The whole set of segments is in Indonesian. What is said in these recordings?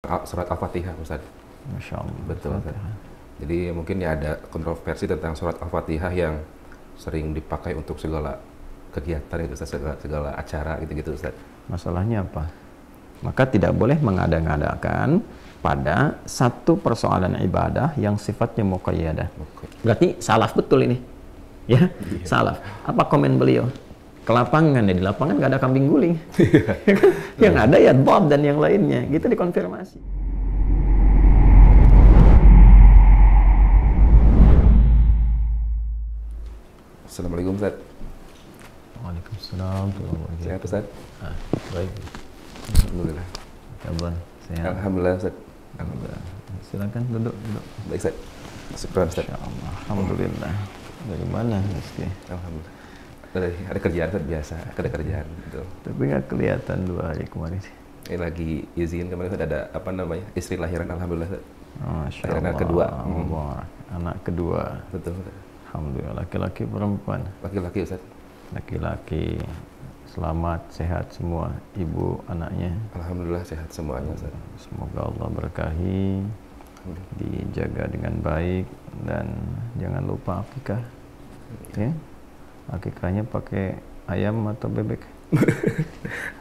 surat Al-Fatihah, Ustaz. Masya Allah. Betul, Ustaz. Jadi mungkin ya ada kontroversi tentang surat Al-Fatihah yang sering dipakai untuk segala kegiatan itu, Ustaz, segala acara gitu-gitu, Ustaz. Masalahnya apa? Maka tidak boleh mengada-ngadakan pada satu persoalan ibadah yang sifatnya muqayyadah. Berarti salaf betul ini. Ya, salaf. Apa komen beliau? Ke lapangan, ya di lapangan nggak ada kambing guling. Yang ada ya Bob dan yang lainnya. Gitu dikonfirmasi. Assalamualaikum, Ustaz. Waalaikumsalam. Sehat, Ustaz? Baik. Alhamdulillah. Kabar sehat. Alhamdulillah, Ustaz. Alhamdulillah. Silakan duduk. Baik, Ustaz. Syukran, Ustaz. Masya Allah. Alhamdulillah. Dari mana Rizky? Alhamdulillah. Ada kerjaan, Ustaz, biasa. Ada kerjaan, betul. Tapi nggak kelihatan 2 hari kemarin. Ini lagi izin kemarin, Ustaz, ada apa namanya? Istri lahiran, Alhamdulillah, Ustaz. Masya Lahiran Allah. anak kedua. Anak kedua. Betul, Ustaz. Alhamdulillah. Laki-laki perempuan? Laki-laki, Ustaz. Laki-laki. Selamat, sehat semua ibu anaknya. Alhamdulillah sehat semuanya, Ustaz. Semoga Allah berkahi, dijaga dengan baik, dan jangan lupa akikah. Ya, akikahnya pakai ayam atau bebek?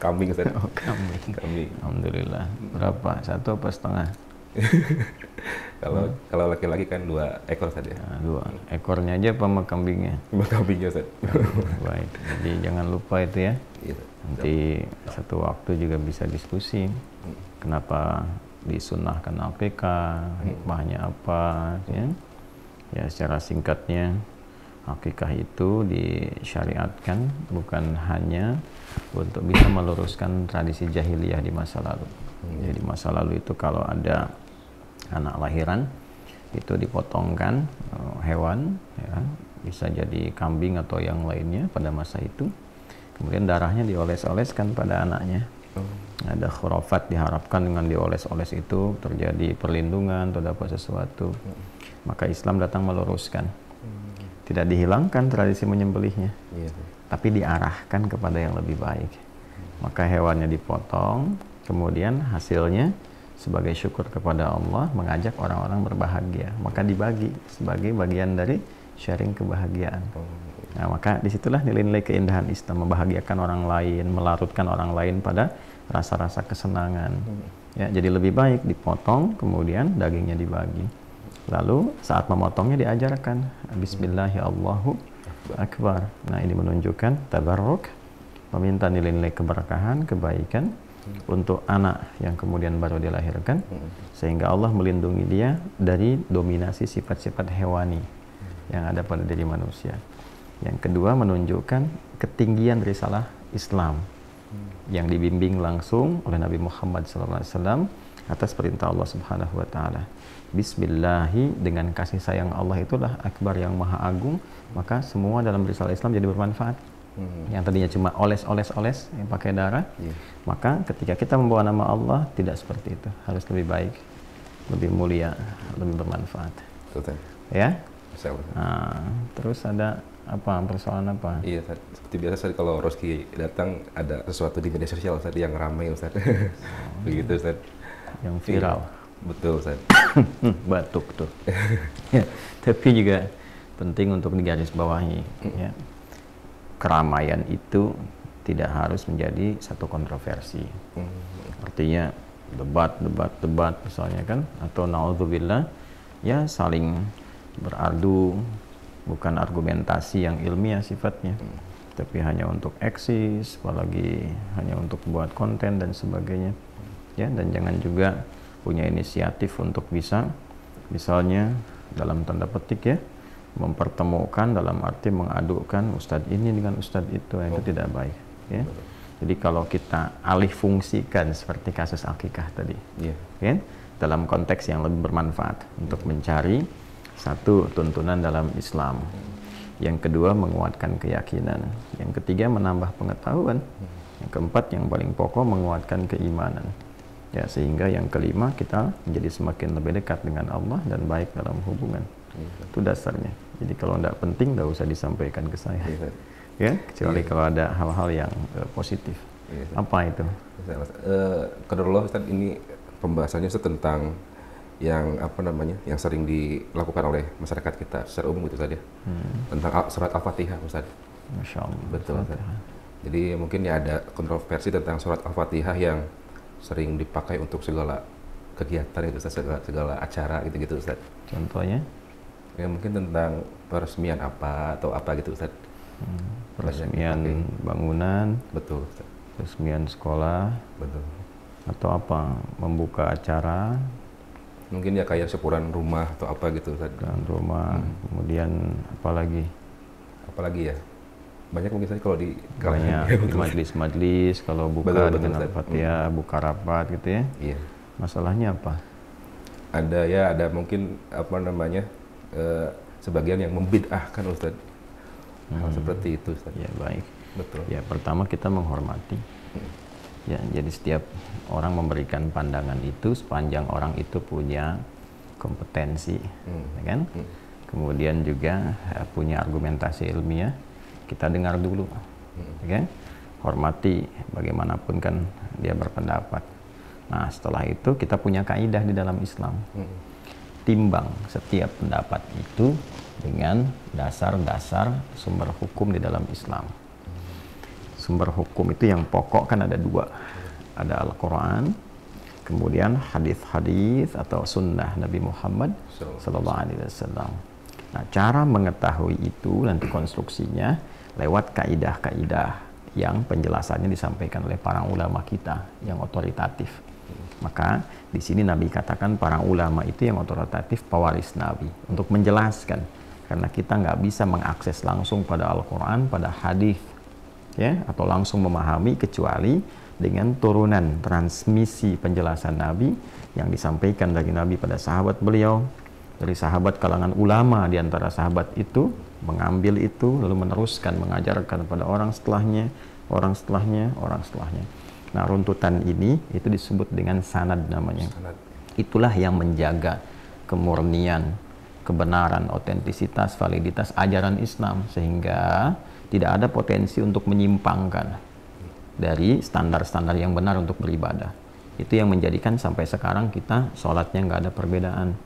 Kambing, Ustaz. Oh, kambing. Kambing. Alhamdulillah. Berapa? 1 apa setengah? Kalau laki-laki kan 2 ekor saja. Nah, 2 ekornya aja apa sama kambingnya? Kambingnya, Ustaz. Baik. Jadi jangan lupa itu ya. Iya. Nanti satu waktu juga bisa diskusi. Kenapa disunnahkan akikah, hikmahnya apa, ya? Ya, secara singkatnya, akikah itu disyariatkan bukan hanya untuk bisa meluruskan tradisi jahiliyah di masa lalu. Jadi masa lalu itu kalau ada anak lahiran itu dipotongkan hewan, ya, bisa jadi kambing atau yang lainnya pada masa itu. Kemudian darahnya dioles-oleskan pada anaknya. Ada khurafat, diharapkan dengan dioles-oles itu terjadi perlindungan atau dapat sesuatu. Maka Islam datang meluruskan. Tidak dihilangkan tradisi menyembelihnya, tapi diarahkan kepada yang lebih baik. Maka hewannya dipotong, kemudian hasilnya sebagai syukur kepada Allah mengajak orang-orang berbahagia. Maka dibagi sebagai bagian dari sharing kebahagiaan. Nah, maka disitulah nilai-nilai keindahan Islam, membahagiakan orang lain, melarutkan orang lain pada rasa-rasa kesenangan. Ya, jadi lebih baik dipotong, kemudian dagingnya dibagi. Lalu saat memotongnya diajarkan Bismillahirrahmanirrahim, Allahu Akbar. Nah, ini menunjukkan tabarruk, meminta nilai-nilai keberkahan, kebaikan untuk anak yang kemudian baru dilahirkan, sehingga Allah melindungi dia dari dominasi sifat-sifat hewani yang ada pada diri manusia. Yang kedua, menunjukkan ketinggian risalah Islam yang dibimbing langsung oleh Nabi Muhammad SAW atas perintah Allah Subhanahu wa taala. Bismillahi, dengan kasih sayang Allah itulah akbar, yang maha agung, maka semua dalam risalah Islam jadi bermanfaat. Yang tadinya cuma oles-oles yang pakai darah, maka ketika kita membawa nama Allah tidak seperti itu, harus lebih baik, lebih mulia, lebih bermanfaat. Betul, Ya. Nah, terus ada apa, persoalan apa? Iya, Ustaz. Seperti biasa, Ustaz, kalau Roski datang ada sesuatu di media sosial, Ustaz, yang ramai, Ustaz. Begitu, Ustaz. Yang viral. Betul, Ustaz. Batuk tuh. Ya, tapi juga penting untuk digarisbawahi, ya. Keramaian itu tidak harus menjadi satu kontroversi. Artinya debat misalnya kan, atau naudzubillah, ya saling beradu, bukan argumentasi yang ilmiah sifatnya, tapi hanya untuk eksis, apalagi hanya untuk buat konten dan sebagainya. Ya, dan jangan juga punya inisiatif untuk bisa misalnya dalam tanda petik ya mempertemukan, dalam arti mengadukan ustadz ini dengan ustadz itu, itu tidak baik, ya. Jadi kalau kita alih fungsikan seperti kasus akikah tadi, ya, dalam konteks yang lebih bermanfaat untuk mencari satu tuntunan dalam Islam, yang kedua menguatkan keyakinan, yang ketiga menambah pengetahuan, yang keempat yang paling pokok menguatkan keimanan, ya, sehingga yang kelima kita menjadi semakin lebih dekat dengan Allah dan baik dalam hubungan. Itu dasarnya. Jadi kalau tidak penting, tidak usah disampaikan ke saya, ya, kecuali kalau ada hal-hal yang positif. Apa itu? Qadarullah, Ustaz, ini pembahasannya itu tentang yang apa namanya, yang sering dilakukan oleh masyarakat kita secara umum itu saja, tentang surat Al-Fatihah, Ustaz. Masya Allah. Betul, Ustaz. Jadi mungkin ya ada kontroversi tentang surat Al-Fatihah yang sering dipakai untuk segala kegiatan itu, Ustaz, segala acara gitu-gitu, Ustaz. Contohnya? Ya mungkin tentang peresmian apa atau apa gitu, Ustaz. Peresmian bangunan, Betul, Ustaz. peresmian sekolah, Betul. atau apa? Membuka acara Mungkin ya kayak syukuran rumah atau apa gitu, Ustaz. dan rumah, kemudian apa lagi? Apalagi ya, banyak mungkin saja kalau di Banyak di majlis-majlis kalau buka Betul, dengan Ustaz. Al-Fatihah, buka rapat gitu ya. Iya. Masalahnya apa? Ada mungkin apa namanya, sebagian yang membid'ahkan, Ustaz. Hal seperti itu, Ustaz. Ya baik. Betul. Ya pertama kita menghormati. Ya, jadi setiap orang memberikan pandangan itu sepanjang orang itu punya kompetensi, ya kan? Kemudian juga punya argumentasi ilmiah, kita dengar dulu, ya kan? Hormati bagaimanapun kan dia berpendapat. Nah setelah itu kita punya kaidah di dalam Islam, timbang setiap pendapat itu dengan dasar-dasar sumber hukum di dalam Islam. Sumber hukum itu yang pokok kan ada dua, ada Al-Quran, kemudian hadis-hadis atau sunnah Nabi Muhammad Sallallahu Alaihi Wasallam. Nah, cara mengetahui itu nanti konstruksinya lewat kaidah-kaidah yang penjelasannya disampaikan oleh para ulama kita yang otoritatif. Maka di sini Nabi katakan para ulama itu yang otoritatif, pewaris Nabi, untuk menjelaskan, karena kita nggak bisa mengakses langsung pada Al-Quran, pada hadis, ya, atau langsung memahami kecuali dengan turunan transmisi penjelasan Nabi yang disampaikan dari Nabi pada sahabat beliau, dari sahabat kalangan ulama di antara sahabat itu mengambil itu lalu meneruskan mengajarkan pada orang setelahnya, orang setelahnya, orang setelahnya. Nah, runtutan ini itu disebut dengan sanad namanya. Sanad. Itulah yang menjaga kemurnian, kebenaran, otentisitas, validitas ajaran Islam sehingga tidak ada potensi untuk menyimpangkan dari standar-standar yang benar untuk beribadah. Itu yang menjadikan sampai sekarang kita sholatnya nggak ada perbedaan,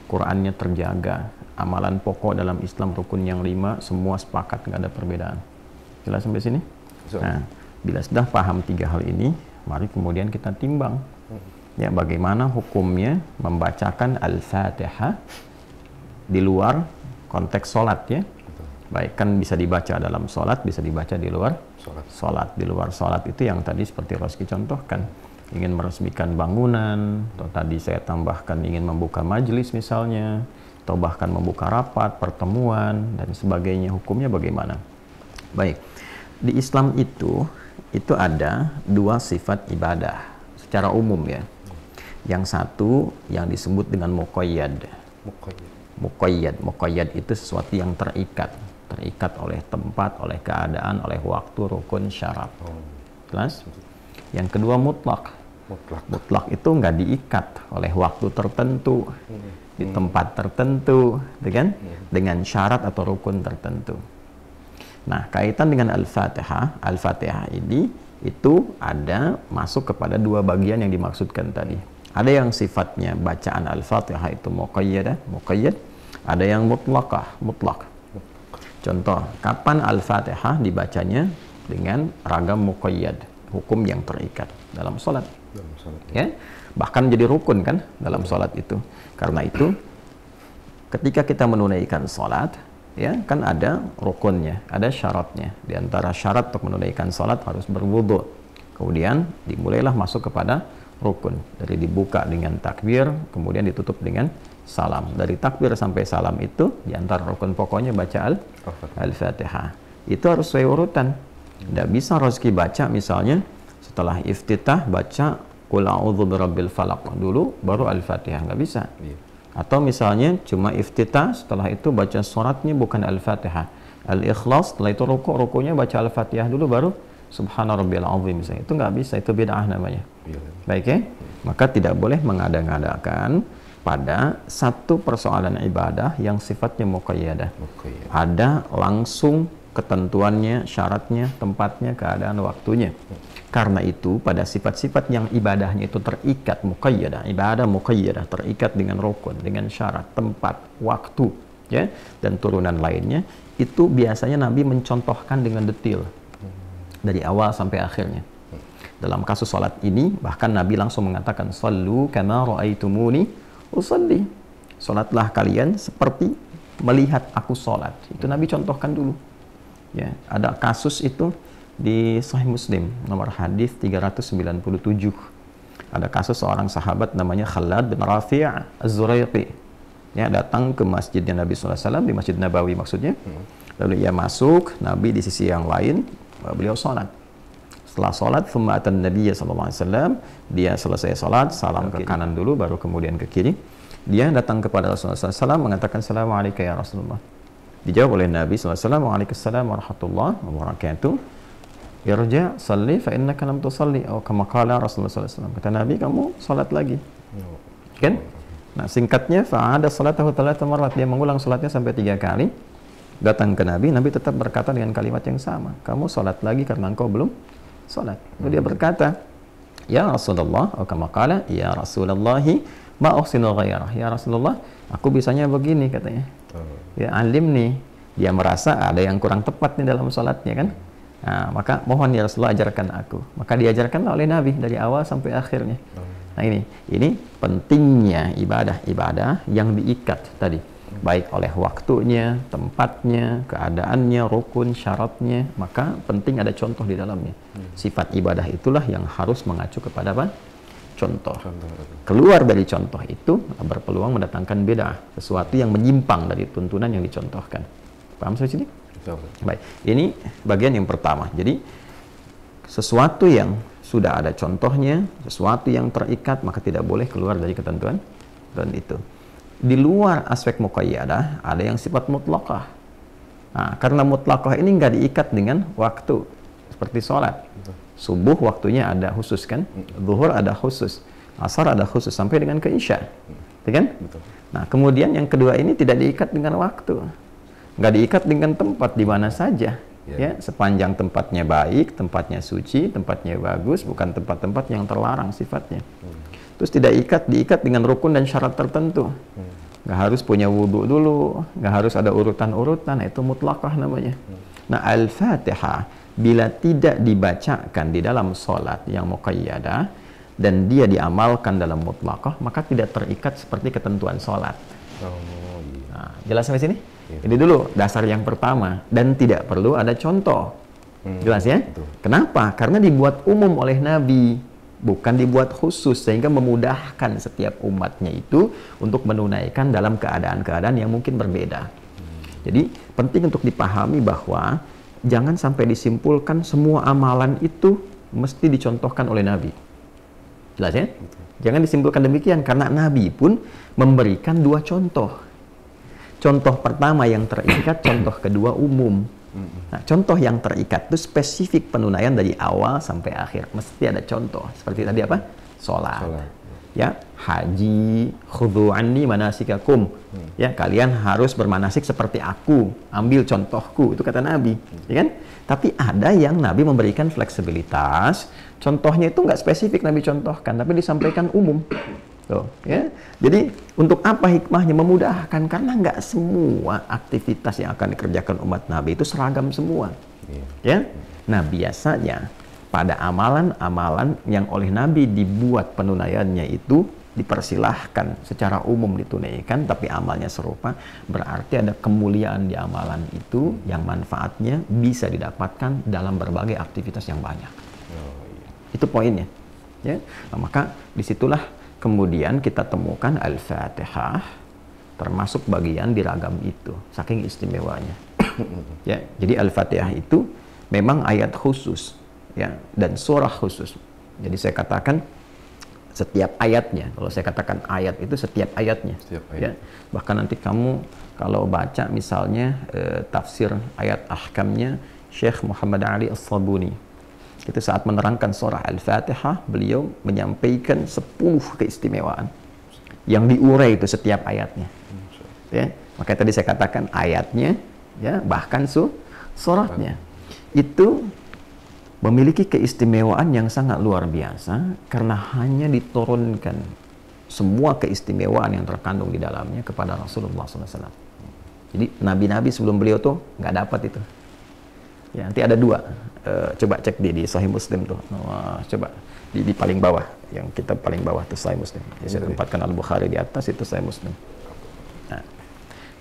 Qurannya terjaga, amalan pokok dalam Islam rukun yang 5 semua sepakat, nggak ada perbedaan. Jelas sampai sini? Nah, bila sudah paham 3 hal ini, mari kemudian kita timbang ya bagaimana hukumnya membacakan Al-Fatihah di luar konteks sholat ya. Baik, kan bisa dibaca dalam sholat, bisa dibaca di luar sholat. Di luar sholat itu yang tadi seperti Roski contohkan, ingin meresmikan bangunan, atau tadi saya tambahkan ingin membuka majelis misalnya, atau bahkan membuka rapat, pertemuan, dan sebagainya. Hukumnya bagaimana? Baik, di Islam itu ada 2 sifat ibadah secara umum ya. Yang satu yang disebut dengan muqayyad. Muqayyad itu sesuatu yang terikat oleh tempat, oleh keadaan, oleh waktu, rukun, syarat. Jelas? Yang kedua mutlak. Mutlak itu nggak diikat oleh waktu tertentu, di tempat tertentu, dengan syarat atau rukun tertentu. Nah, kaitan dengan Al-Fatihah ini itu ada masuk kepada 2 bagian yang dimaksudkan tadi. Ada yang sifatnya bacaan Al-Fatihah itu muqayyad, ada yang mutlak. Contoh, kapan Al-Fatihah dibacanya dengan ragam muqayyad, hukum yang terikat dalam sholat. Ya, bahkan jadi rukun kan dalam sholat itu. Karena itu, ketika kita menunaikan sholat, ya kan ada rukunnya, ada syaratnya. Di antara syarat untuk menunaikan sholat harus berwudu. Kemudian dimulailah masuk kepada rukun. Dari dibuka dengan takbir, kemudian ditutup dengan salam. Dari takbir sampai salam itu di antara rukun pokoknya baca Al-Fatihah. Itu harus sesuai urutan. Tidak bisa Roski baca misalnya setelah iftitah baca Qul a'udzu birabbil falaq dulu baru Al-Fatihah, nggak bisa. Atau misalnya cuma iftitah setelah itu baca suratnya bukan Al-Fatihah. Al-Ikhlas setelah itu rukunya baca Al-Fatihah dulu baru Subhana rabbiyal azim misalnya. Itu nggak bisa, itu bid'ah namanya. Baik ya? Maka tidak boleh mengada-ngadakan pada satu persoalan ibadah yang sifatnya muqayyadah. Ada langsung ketentuannya, syaratnya, tempatnya, keadaan, waktunya. Karena itu pada sifat-sifat yang ibadahnya itu terikat muqayyadah, ibadah muqayyadah terikat dengan rukun, dengan syarat, tempat, waktu, ya, dan turunan lainnya, itu biasanya Nabi mencontohkan dengan detail dari awal sampai akhirnya. Dalam kasus salat ini bahkan Nabi langsung mengatakan sallu kama raaitumuni usalli. Salatlah kalian seperti melihat aku salat. Itu Nabi contohkan dulu. Ya, ada kasus itu di Sahih Muslim nomor hadis 397. Ada kasus seorang sahabat namanya Khalad bin Rafi' Az-Zuraiqi. Ya, datang ke masjidnya Nabi SAW, di Masjid Nabawi maksudnya. Lalu ia masuk, Nabi di sisi yang lain, beliau sholat. Setelah sholat, thumma Nabi SAW, dia selesai sholat, salam ke kanan dulu, baru kemudian ke kiri. Dia datang kepada Rasulullah SAW, mengatakan, Assalamualaikum ya Rasulullah. Dijawab oleh Nabi SAW, Waalaikumsalam warahmatullahi wabarakatuh. Irja' salli fa innaka lam tusalli, atau kama qala Rasulullah SAW. Kata Nabi, kamu sholat lagi. Kan? Nah, singkatnya, fa'ada salatahu thalatha marrat, dia mengulang salatnya sampai 3 kali. Datang ke Nabi, Nabi tetap berkata dengan kalimat yang sama, kamu sholat lagi karena engkau belum sholat. Lalu dia berkata, ya Rasulullah, atau kama qala, ya Rasulullahi ma uhsinu ghairah. Ya Rasulullah, aku bisanya begini katanya. Ya alimni, dia merasa ada yang kurang tepat nih dalam sholatnya kan. Nah, maka mohon ya Rasulullah ajarkan aku. Maka diajarkanlah oleh Nabi dari awal sampai akhirnya. Nah ini pentingnya ibadah-ibadah yang diikat tadi, baik oleh waktunya, tempatnya, keadaannya, rukun, syaratnya. Maka penting ada contoh di dalamnya. Sifat ibadah itulah yang harus mengacu kepada apa? Contoh. Keluar dari contoh itu berpeluang mendatangkan bid'ah, sesuatu yang menyimpang dari tuntunan yang dicontohkan. Paham sampai sini? Baik, ini bagian yang pertama. Jadi sesuatu yang sudah ada contohnya, sesuatu yang terikat, maka tidak boleh keluar dari ketentuan dan itu. Di luar aspek muqayyadah ada yang sifat mutlaqah. Nah, karena mutlaqah ini nggak diikat dengan waktu, seperti sholat. Subuh waktunya ada khusus kan, zuhur ada khusus, asar ada khusus, sampai dengan ke isya, kan? Nah, kemudian yang kedua ini tidak diikat dengan waktu, nggak diikat dengan tempat, di mana saja. Ya, sepanjang tempatnya baik, tempatnya suci, tempatnya bagus, bukan tempat-tempat yang terlarang sifatnya. Terus tidak diikat dengan rukun dan syarat tertentu. Nggak harus punya wudhu dulu, nggak harus ada urutan-urutan, itu mutlaqah namanya. Nah, Al-Fatihah bila tidak dibacakan di dalam sholat yang muqayyadah dan dia diamalkan dalam mutlaqah, maka tidak terikat seperti ketentuan sholat. Nah, jelas sampai sini? Ini dulu dasar yang pertama, dan tidak perlu ada contoh. Jelas ya? Kenapa? Karena dibuat umum oleh Nabi, bukan dibuat khusus, sehingga memudahkan setiap umatnya itu untuk menunaikan dalam keadaan-keadaan yang mungkin berbeda. Jadi penting untuk dipahami bahwa jangan sampai disimpulkan semua amalan itu mesti dicontohkan oleh Nabi. Jelas ya? Jangan disimpulkan demikian, karena Nabi pun memberikan 2 contoh. Contoh pertama yang terikat, contoh kedua umum. Nah, contoh yang terikat itu spesifik penunaian dari awal sampai akhir. Mesti ada contoh. Seperti tadi apa? Sholat. Ya, haji, khudhu anni manasikakum. Ya, kalian harus bermanasik seperti aku. Ambil contohku. Itu kata Nabi. Ya kan? Tapi ada yang Nabi memberikan fleksibilitas. Contohnya itu nggak spesifik Nabi contohkan, tapi disampaikan umum. Tuh, ya. Jadi untuk apa hikmahnya? Memudahkan, karena nggak semua aktivitas yang akan dikerjakan umat Nabi itu seragam semua. Ya. Nah, biasanya pada amalan-amalan yang oleh Nabi dibuat penunaiannya itu dipersilahkan secara umum ditunaikan, tapi amalnya serupa, berarti ada kemuliaan di amalan itu yang manfaatnya bisa didapatkan dalam berbagai aktivitas yang banyak. Itu poinnya. Ya. Nah, maka disitulah kemudian kita temukan Al-Fatihah termasuk bagian di ragam itu, saking istimewanya. Ya, jadi Al-Fatihah itu memang ayat khusus, ya, dan surah khusus. Jadi saya katakan setiap ayatnya. Kalau saya katakan ayat itu setiap ayatnya. Ya, bahkan nanti kamu kalau baca misalnya tafsir ayat ahkamnya Syekh Muhammad Ali As-Sabuni. Itu saat menerangkan surah Al-Fatihah, beliau menyampaikan 10 keistimewaan yang diurai itu setiap ayatnya. Ya, makanya tadi saya katakan ayatnya, ya, bahkan suratnya. Itu memiliki keistimewaan yang sangat luar biasa karena hanya diturunkan semua keistimewaan yang terkandung di dalamnya kepada Rasulullah SAW. Jadi nabi-nabi sebelum beliau tuh nggak dapat itu. Ya, nanti ada dua. Coba cek di Sahih Muslim tuh. Coba di paling bawah, yang kita paling bawah tuh Sahih Muslim. Ya, saya tempatkan Al-Bukhari di atas, itu Sahih Muslim. Nah,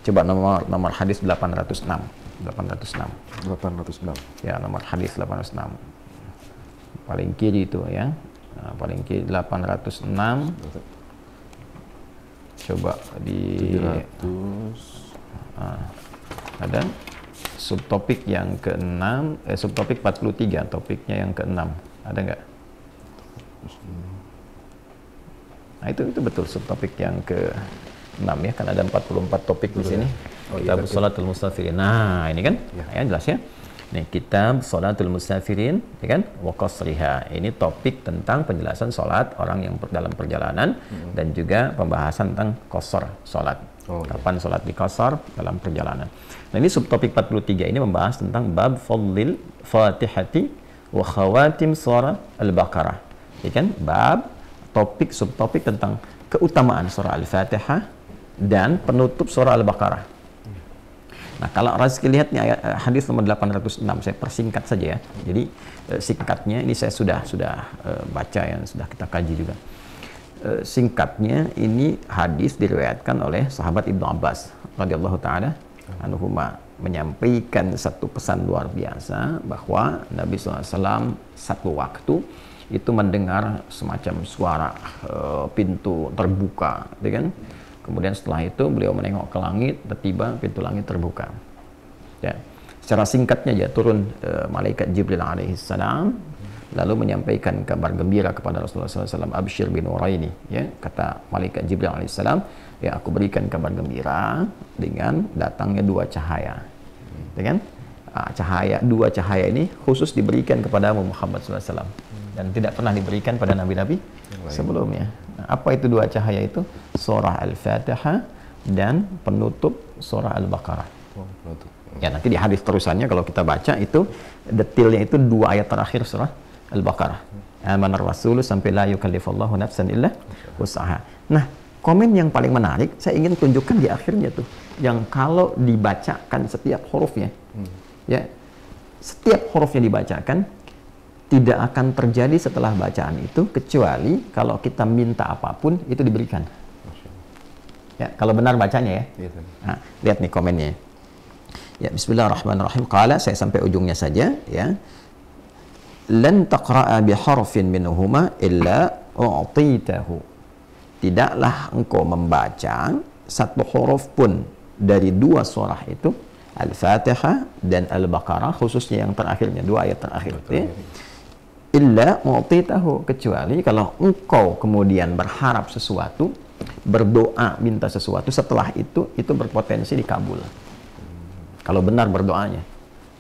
coba nomor hadis 806. 806. Ya, nomor hadis 806. Paling kiri itu ya. Nah, paling kiri 806. Coba di 700. Ada subtopik yang ke-6, subtopik 43, topiknya yang ke-6. Ada nggak? Nah, itu betul subtopik yang ke-6 ya, kan ada 44 topik di sini. Kitab Shalatul Musafirin. Nah, ini kan ya jelas ya. Nih, Kitab Shalatul Musafirin, ya kan? Wa qasriha. Ini topik tentang penjelasan salat orang yang dalam perjalanan dan juga pembahasan tentang qasar salat. Kapan salat di qasar dalam perjalanan. Nah, ini subtopik 43 ini membahas tentang bab fadlil Fatihati wa khawatim surah Al-Baqarah. Ya kan? Bab subtopik tentang keutamaan surah Al-Fatihah dan penutup surah Al-Baqarah. Nah, kalau Razki lihat nih hadis nomor 806, saya persingkat saja ya. Jadi singkatnya ini saya sudah baca yang sudah kita kaji juga. Singkatnya ini hadis diriwayatkan oleh sahabat Ibnu Abbas radhiyallahu taala anhuma, menyampaikan satu pesan luar biasa bahwa Nabi SAW satu waktu itu mendengar semacam suara pintu terbuka, ya kan? Kemudian setelah itu beliau menengok ke langit, tiba-tiba pintu langit terbuka. Ya. Secara singkatnya ya, turun malaikat Jibril alaihissalam, lalu menyampaikan kabar gembira kepada Rasulullah SAW, Abshir bin Nuraini. Ya, kata malaikat Jibril alaihissalam, ya aku berikan kabar gembira dengan datangnya dua cahaya. Dengan dua cahaya ini khusus diberikan kepada Muhammad SAW dan tidak pernah diberikan pada nabi-nabi sebelumnya. Nah, apa itu dua cahaya itu? Surah Al-Fatihah dan penutup surah Al-Baqarah. Ya, nanti di hadis terusannya kalau kita baca itu detailnya itu dua ayat terakhir surah Al-Baqarah. Amanar Rasul sampai la yukallifullahu nafsan illa wus'aha. Nah, komen yang paling menarik saya ingin tunjukkan di akhirnya tuh, yang kalau dibacakan setiap hurufnya, ya, setiap hurufnya dibacakan, tidak akan terjadi setelah bacaan itu kecuali kalau kita minta apapun itu diberikan. Ya, kalau benar bacanya ya. Nah, lihat nih komennya. Ya, bismillahirrahmanirrahim. Qala, saya sampai ujungnya saja ya. Lan taqra'a bi harfin minhuma illa u'titahu. Tidaklah engkau membaca satu huruf pun dari dua surah itu, Al-Fatihah dan Al-Baqarah, khususnya yang terakhirnya, dua ayat terakhir itu ya. Illa mu'titahu, kecuali kalau engkau kemudian berharap sesuatu, berdoa minta sesuatu, setelah itu berpotensi dikabul kalau benar berdoanya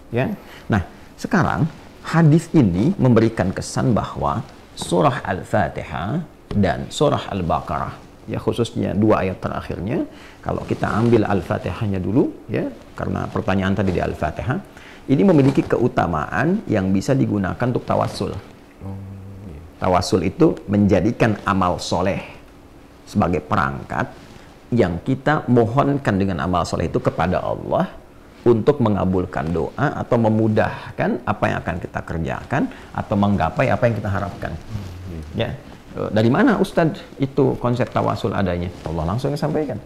ya. Nah, sekarang hadis ini memberikan kesan bahwa surah Al-Fatihah dan surah Al-Baqarah, ya khususnya dua ayat terakhirnya, kalau kita ambil Al-Fatihahnya dulu ya, karena pertanyaan tadi di Al-Fatihah, ini memiliki keutamaan yang bisa digunakan untuk tawassul. Tawassul itu menjadikan amal soleh sebagai perangkat yang kita mohonkan dengan amal soleh itu kepada Allah untuk mengabulkan doa atau memudahkan apa yang akan kita kerjakan atau menggapai apa yang kita harapkan. Ya, dari mana Ustadz itu konsep tawassul adanya? Allah langsung sampaikan.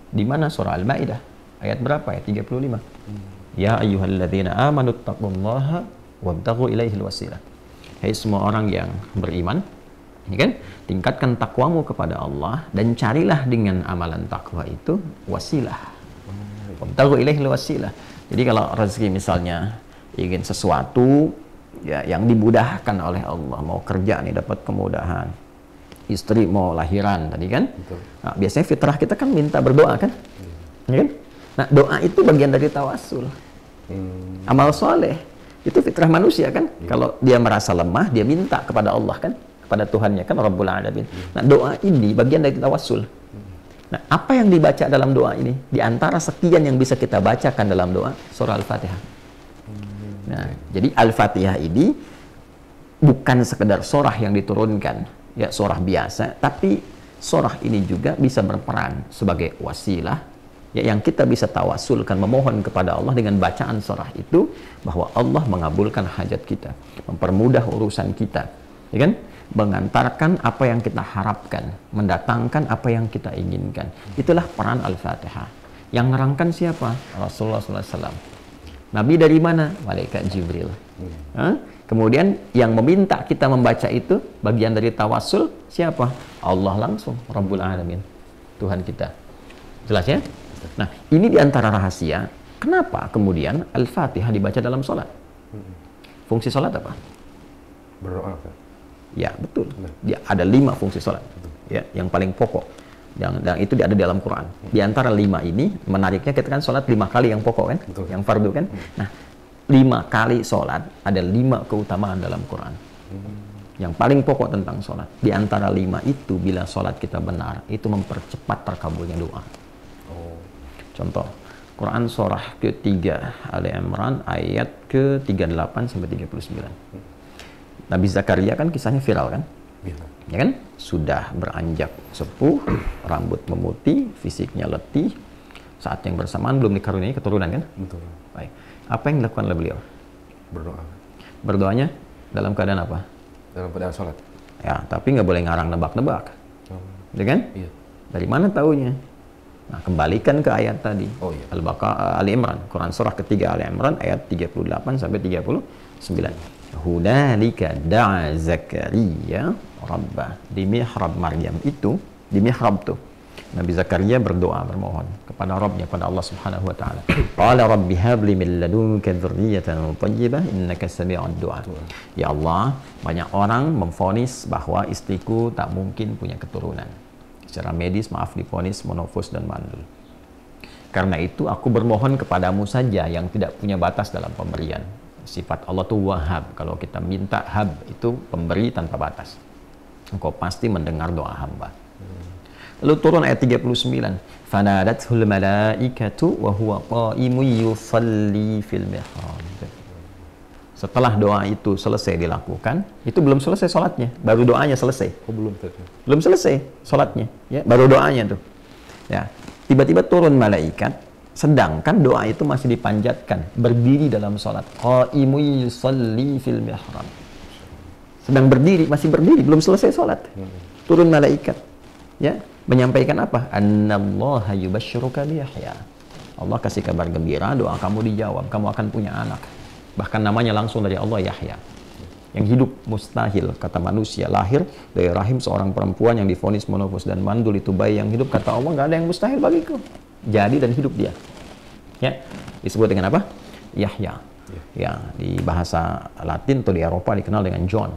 Di mana? Surah Al-Maidah ayat berapa? Ayat 35. Ya ayyuhalladzina amanu taqullaha wabtaghu ilaihil wasilah. Hai semua orang yang beriman, ya kan? Tingkatkan takwamu kepada Allah dan carilah dengan amalan takwa itu wasilah. Wabtaghu ilaihil wasilah. Jadi kalau rezeki misalnya ingin sesuatu ya yang dimudahkan oleh Allah, mau kerja nih dapat kemudahan, istri mau lahiran tadi kan? Nah, biasanya fitrah kita kan minta berdoa kan? Ya kan? Nah, doa itu bagian dari tawassul. Amal soleh itu fitrah manusia kan? Kalau dia merasa lemah, dia minta kepada Allah kan? Kepada Tuhannya kan, Rabbul Alamin. Nah, doa ini bagian dari tawassul. Nah, apa yang dibaca dalam doa ini? Di antara sekian yang bisa kita bacakan dalam doa, surah Al-Fatihah. Nah, jadi Al-Fatihah ini bukan sekedar surah yang diturunkan, ya surah biasa, tapi surah ini juga bisa berperan sebagai wasilah, ya, yang kita bisa tawasulkan, memohon kepada Allah dengan bacaan surah itu, bahwa Allah mengabulkan hajat kita, mempermudah urusan kita, ya kan? Mengantarkan apa yang kita harapkan, mendatangkan apa yang kita inginkan. Itulah peran Al-Fatihah. Yang nerangkan siapa? Rasulullah SAW. Nabi dari mana? Malaikat Jibril. Kemudian yang meminta kita membaca itu, bagian dari tawasul, siapa? Allah langsung, Rabbul Alamin, Tuhan kita. Jelas ya? Nah, ini diantara rahasia kenapa kemudian Al-Fatihah dibaca dalam sholat. Fungsi sholat apa? Berdoa, kan? Ya, betul. Dia ada 5 fungsi sholat. Ya, yang paling pokok. Dan itu ada di dalam Quran. Di antara 5 ini, menariknya kita kan sholat 5 kali yang pokok kan? Betul. Yang fardu kan? Nah, 5 kali sholat, ada 5 keutamaan dalam Quran. Yang paling pokok tentang sholat. Di antara 5 itu, bila sholat kita benar, itu mempercepat terkabulnya doa. Contoh, Quran surah ke-3 Ali Imran ayat ke-38 sampai 39. Nabi Zakaria kan kisahnya viral kan? Ya kan? Sudah beranjak sepuh, rambut memutih, fisiknya letih, saat yang bersamaan belum dikaruniai keturunan kan? Betul. Baik. Apa yang dilakukan oleh beliau? Berdoa. Berdoanya dalam keadaan apa? Dalam keadaan sholat. Ya, tapi nggak boleh ngarang nebak-nebak. Ya kan? Iya. Dari mana taunya? Nah, kembalikan ke ayat tadi. Oh iya. Al-Baqarah, Ali Imran, Quran surah ketiga Ali Imran ayat 38 sampai 39. Hunalika da'a Zakaria rabbah. Di mihrab Maryam itu, di mihrab tuh, Nabi Zakaria berdoa, bermohon kepada Rabbnya, kepada Allah Subhanahu wa taala. Qala rabbi habli min ladunka dzurriyyatan thayyibah innaka sami'ud du'a. Ya Allah, banyak orang memvonis bahwa istriku tak mungkin punya keturunan. Secara medis, maaf, divonis monofos dan mandul. Karena itu aku bermohon kepadamu saja yang tidak punya batas dalam pemberian. Sifat Allah itu wahab. Kalau kita minta hab, itu pemberi tanpa batas. Engkau pasti mendengar doa hamba. Lalu turun ayat 39. Fanadathul malaikatu wa huwa qa'imun yusalli fil mihrab. Setelah doa itu selesai dilakukan, itu belum selesai sholatnya, baru doanya selesai. Oh, belum. Belum selesai sholatnya, ya, baru doanya tuh. Ya, tiba-tiba turun malaikat, sedangkan doa itu masih dipanjatkan, berdiri dalam sholat. Qa'imun yusalli fil mihrab. Sedang berdiri, masih berdiri, belum selesai sholat. Turun malaikat, ya, menyampaikan apa? Annallaha yubashshiruka bi Yahya. Allah kasih kabar gembira, doa kamu dijawab, kamu akan punya anak. Bahkan namanya langsung dari Allah, Yahya. Yang hidup mustahil, kata manusia, lahir dari rahim seorang perempuan yang divonis monofos dan mandul, itu bayi yang hidup, kata Allah, nggak ada yang mustahil bagiku. Jadi dan hidup dia. Ya, disebut dengan apa? Yahya. Ya, di bahasa Latin atau di Eropa dikenal dengan John.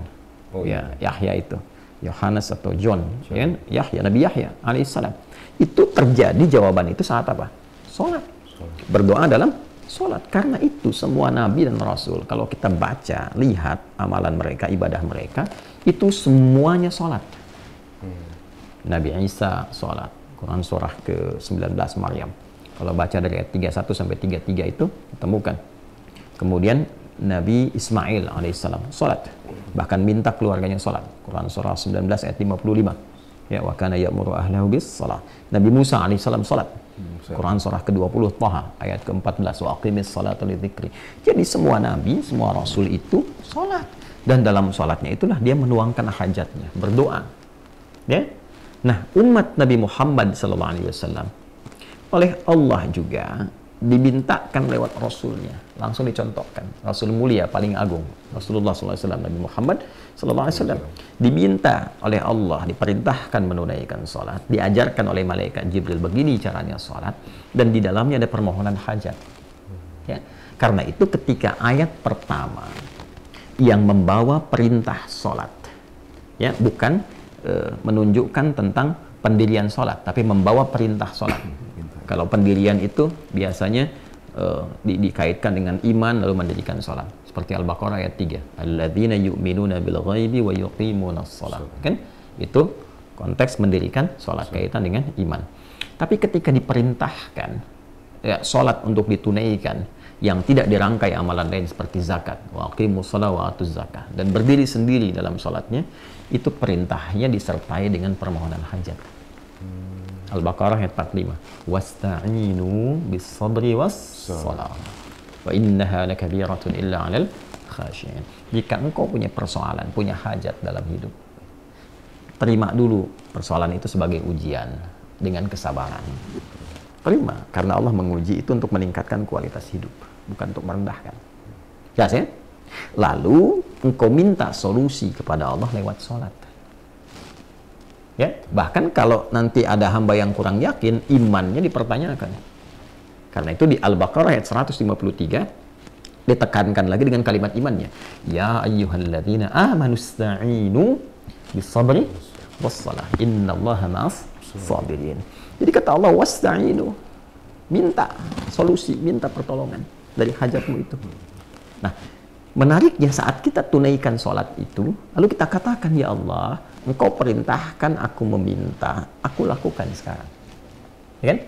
Ya, Yahya itu. Yohanes atau John. Ya kan? Yahya, Nabi Yahya alaihissalam. Itu terjadi, jawaban itu saat apa? Sholat. Berdoa dalam sholat. Karena itu semua nabi dan rasul, kalau kita baca, lihat amalan mereka, ibadah mereka, itu semuanya sholat. Nabi Isa sholat. Quran surah ke-19 Maryam. Kalau baca dari ayat 31 sampai 33 itu ditemukan. Kemudian Nabi Ismail alaihissalam sholat. Bahkan minta keluarganya sholat. Quran surah 19 ayat 55. Ya, wa kana ya'muru ahlahu bis shalah. Nabi Musa alaihissalam sholat. Quran surah ke-20 Thaha ayat ke-14, wa aqimis salata lidzikri. Jadi semua nabi, semua rasul itu sholat, dan dalam sholatnya itulah dia menuangkan hajatnya, berdoa. Ya. Nah, umat Nabi Muhammad SAW oleh Allah juga dimintakan lewat rasulnya, langsung dicontohkan. Rasul mulia paling agung, Rasulullah SAW, Nabi Muhammad SAW, diminta oleh Allah, diperintahkan menunaikan sholat, diajarkan oleh malaikat Jibril begini caranya sholat, dan di dalamnya ada permohonan hajat. Ya. Karena itu ketika ayat pertama yang membawa perintah sholat, ya, bukan menunjukkan tentang pendirian sholat, tapi membawa perintah sholat. Kalau pendirian itu biasanya dikaitkan dengan iman lalu mendirikan sholat. Seperti Al-Baqarah ayat 3. Alladzina yu'minuna bil ghaibi wa yuqimunas sholat. Kan? Itu konteks mendirikan sholat, kaitan dengan iman. Tapi ketika diperintahkan ya, sholat untuk ditunaikan, yang tidak dirangkai amalan lain seperti zakat, wa aqimus shalah wa atuz zakah, dan berdiri sendiri dalam salatnya, itu perintahnya disertai dengan permohonan hajat. Al-Baqarah ayat 45. Wasta'inu bis sabri was shalah. Wa innaha lakabiratun illa 'alal khashiyin. Jika engkau punya persoalan, punya hajat dalam hidup, terima dulu persoalan itu sebagai ujian dengan kesabaran. Terima, karena Allah menguji itu untuk meningkatkan kualitas hidup, bukan untuk merendahkan. Jelas ya? Lalu engkau minta solusi kepada Allah lewat sholat. Ya, bahkan kalau nanti ada hamba yang kurang yakin, imannya dipertanyakan. Karena itu di Al-Baqarah ayat 153 ditekankan lagi dengan kalimat imannya. Ya ayyuhalladzina amanu ista'inu bis-sabri was-shalah. Innallaha ma'as sabirin. Jadi kata Allah, wasta'inu, minta solusi, minta pertolongan dari hajatmu itu. Nah, menariknya saat kita tunaikan sholat itu, lalu kita katakan, ya Allah, engkau perintahkan aku meminta, aku lakukan sekarang. Ya kan?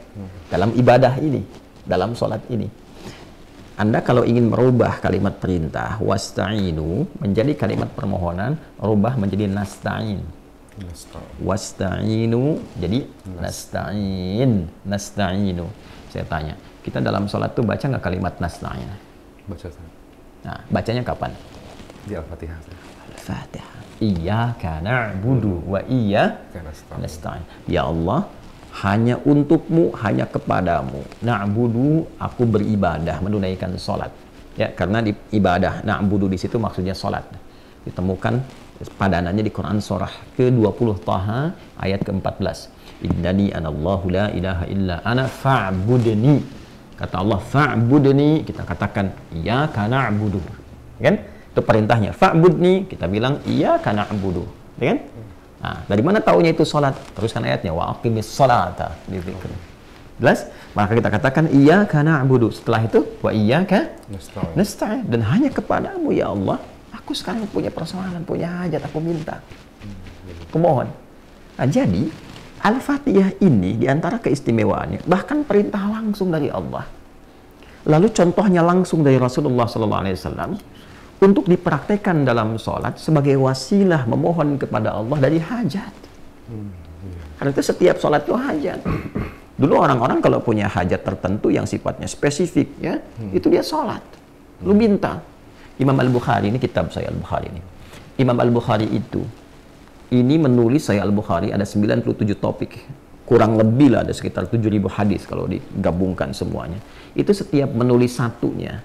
Dalam ibadah ini, dalam sholat ini. Anda kalau ingin merubah kalimat perintah, wasta'inu, menjadi kalimat permohonan, rubah menjadi nasta'in. Wasta'inu, jadi nasta'inu. Saya tanya, kita dalam sholat tuh baca nggak kalimat nasta'in? Baca. Nah, bacanya kapan? Di Al-Fatihah. Al-Fatihah. Iyyaka na'budu wa iyyaka nasta'in. Ya Allah, hanya untukmu, hanya kepadamu. Na'budu, aku beribadah, menunaikan sholat. Ya, karena di ibadah na'budu di situ maksudnya sholat. Ditemukan padanannya di Quran surah ke-20 Taha ayat ke-14. Innani anallahu la ilaha illa ana fa'budni. Kata Allah fa'budni, kita katakan iyyaka na'budu. Kan? Itu perintahnya. Fa'budni, kita bilang iyyaka na'budu. Kan? Nah, dari mana taunya itu salat? Teruskan ayatnya wa aqimis sholata. Jelas? Maka kita katakan iyyaka na'budu. Setelah itu wa iyyaka nasta'in. Dan hanya kepadamu ya Allah, aku sekarang punya persoalan, punya hajat, aku minta. Aku mohon. Nah, jadi, Al-Fatihah ini diantara keistimewaannya, bahkan perintah langsung dari Allah. Lalu contohnya langsung dari Rasulullah SAW untuk dipraktekkan dalam sholat sebagai wasilah memohon kepada Allah dari hajat. Karena itu setiap sholat itu hajat. Dulu orang-orang kalau punya hajat tertentu yang sifatnya spesifik, ya, itu dia sholat. Lu minta. Imam Al-Bukhari, ini kitab saya Al-Bukhari ini. Imam Al-Bukhari itu, ini menulis saya Al-Bukhari ada 97 topik. Kurang lebih lah ada sekitar 7.000 hadis kalau digabungkan semuanya. Itu setiap menulis satunya,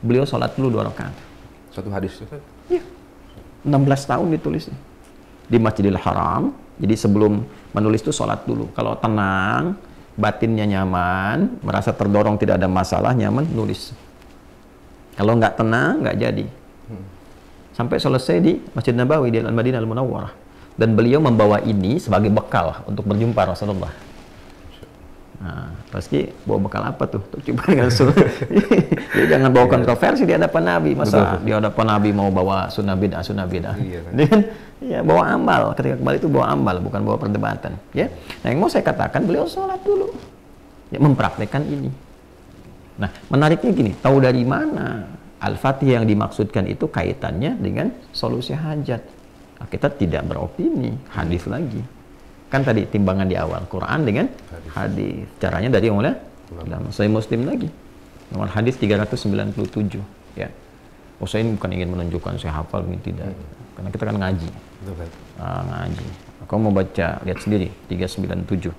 beliau sholat dulu 2 rakaat. Satu hadis itu? Iya. 16 tahun ditulisnya. Di Masjidil Haram, jadi sebelum menulis itu sholat dulu. Kalau tenang, batinnya nyaman, merasa terdorong tidak ada masalah, nyaman, nulis. Kalau nggak tenang, nggak jadi. Sampai selesai di Masjid Nabawi di Al-Madinah Al-Munawwarah. Dan beliau membawa ini sebagai bekal untuk berjumpa Rasulullah. Nah, pasti bawa bekal apa tuh? Coba dengan sunnah. Dia jangan bawa kontroversi di hadapan Nabi. Masa di hadapan Nabi mau bawa sunnah bid'ah. Dia kan, ya, bawa amal. Ketika kembali itu bawa amal, bukan bawa perdebatan. Ya. Nah, yang mau saya katakan, beliau sholat dulu. Ya, mempraktekkan ini. Nah, menariknya gini, tahu dari mana Al-Fatihah yang dimaksudkan itu kaitannya dengan solusi hajat? Nah, kita tidak beropini, hadis lagi. Kan tadi timbangan di awal, Quran dengan hadis. Caranya dari mulai Sahih Muslim lagi. Nomor hadis 397, ya. Oh, saya ini bukan ingin menunjukkan saya hafal, ini tidak. Karena kita kan ngaji. Ngaji. Kau mau baca, lihat sendiri, 397.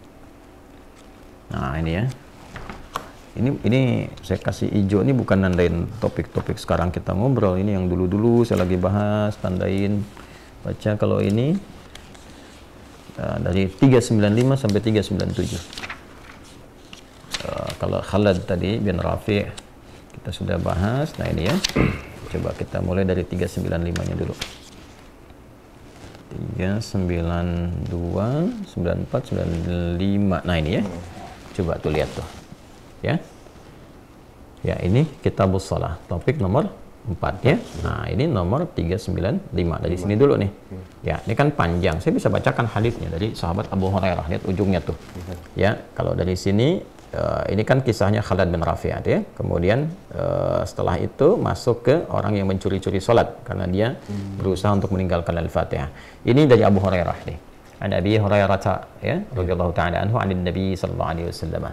Nah, ini ya. Ini saya kasih hijau, ini bukan nandain topik-topik sekarang kita ngobrol, ini yang dulu-dulu saya lagi bahas, tandain, baca. Kalau ini dari 395 sampai 397. Kalau Khalad tadi bin Rafi' kita sudah bahas. Nah, ini ya, coba kita mulai dari 395 nya dulu. 392, 94, 95. Nah, ini ya, coba tuh lihat tuh. Ya, ya, ini Kitabus Shalah, topik nomor 4 ya. Nah, ini nomor 395 dari sini dulu nih. Ya, ini kan panjang. Saya bisa bacakan hadisnya dari sahabat Abu Hurairah. Lihat ujungnya tuh. Ya, kalau dari sini ini kan kisahnya Khalid bin Rafi' ya. Kemudian setelah itu masuk ke orang yang mencuri-curi sholat karena dia berusaha untuk meninggalkan Al-Fatihah. Ini dari Abu Hurairah nih. An Abi Hurairah ya radhiyallahu ta'ala anhu 'an Nabi sallallahu alaihi wasallam.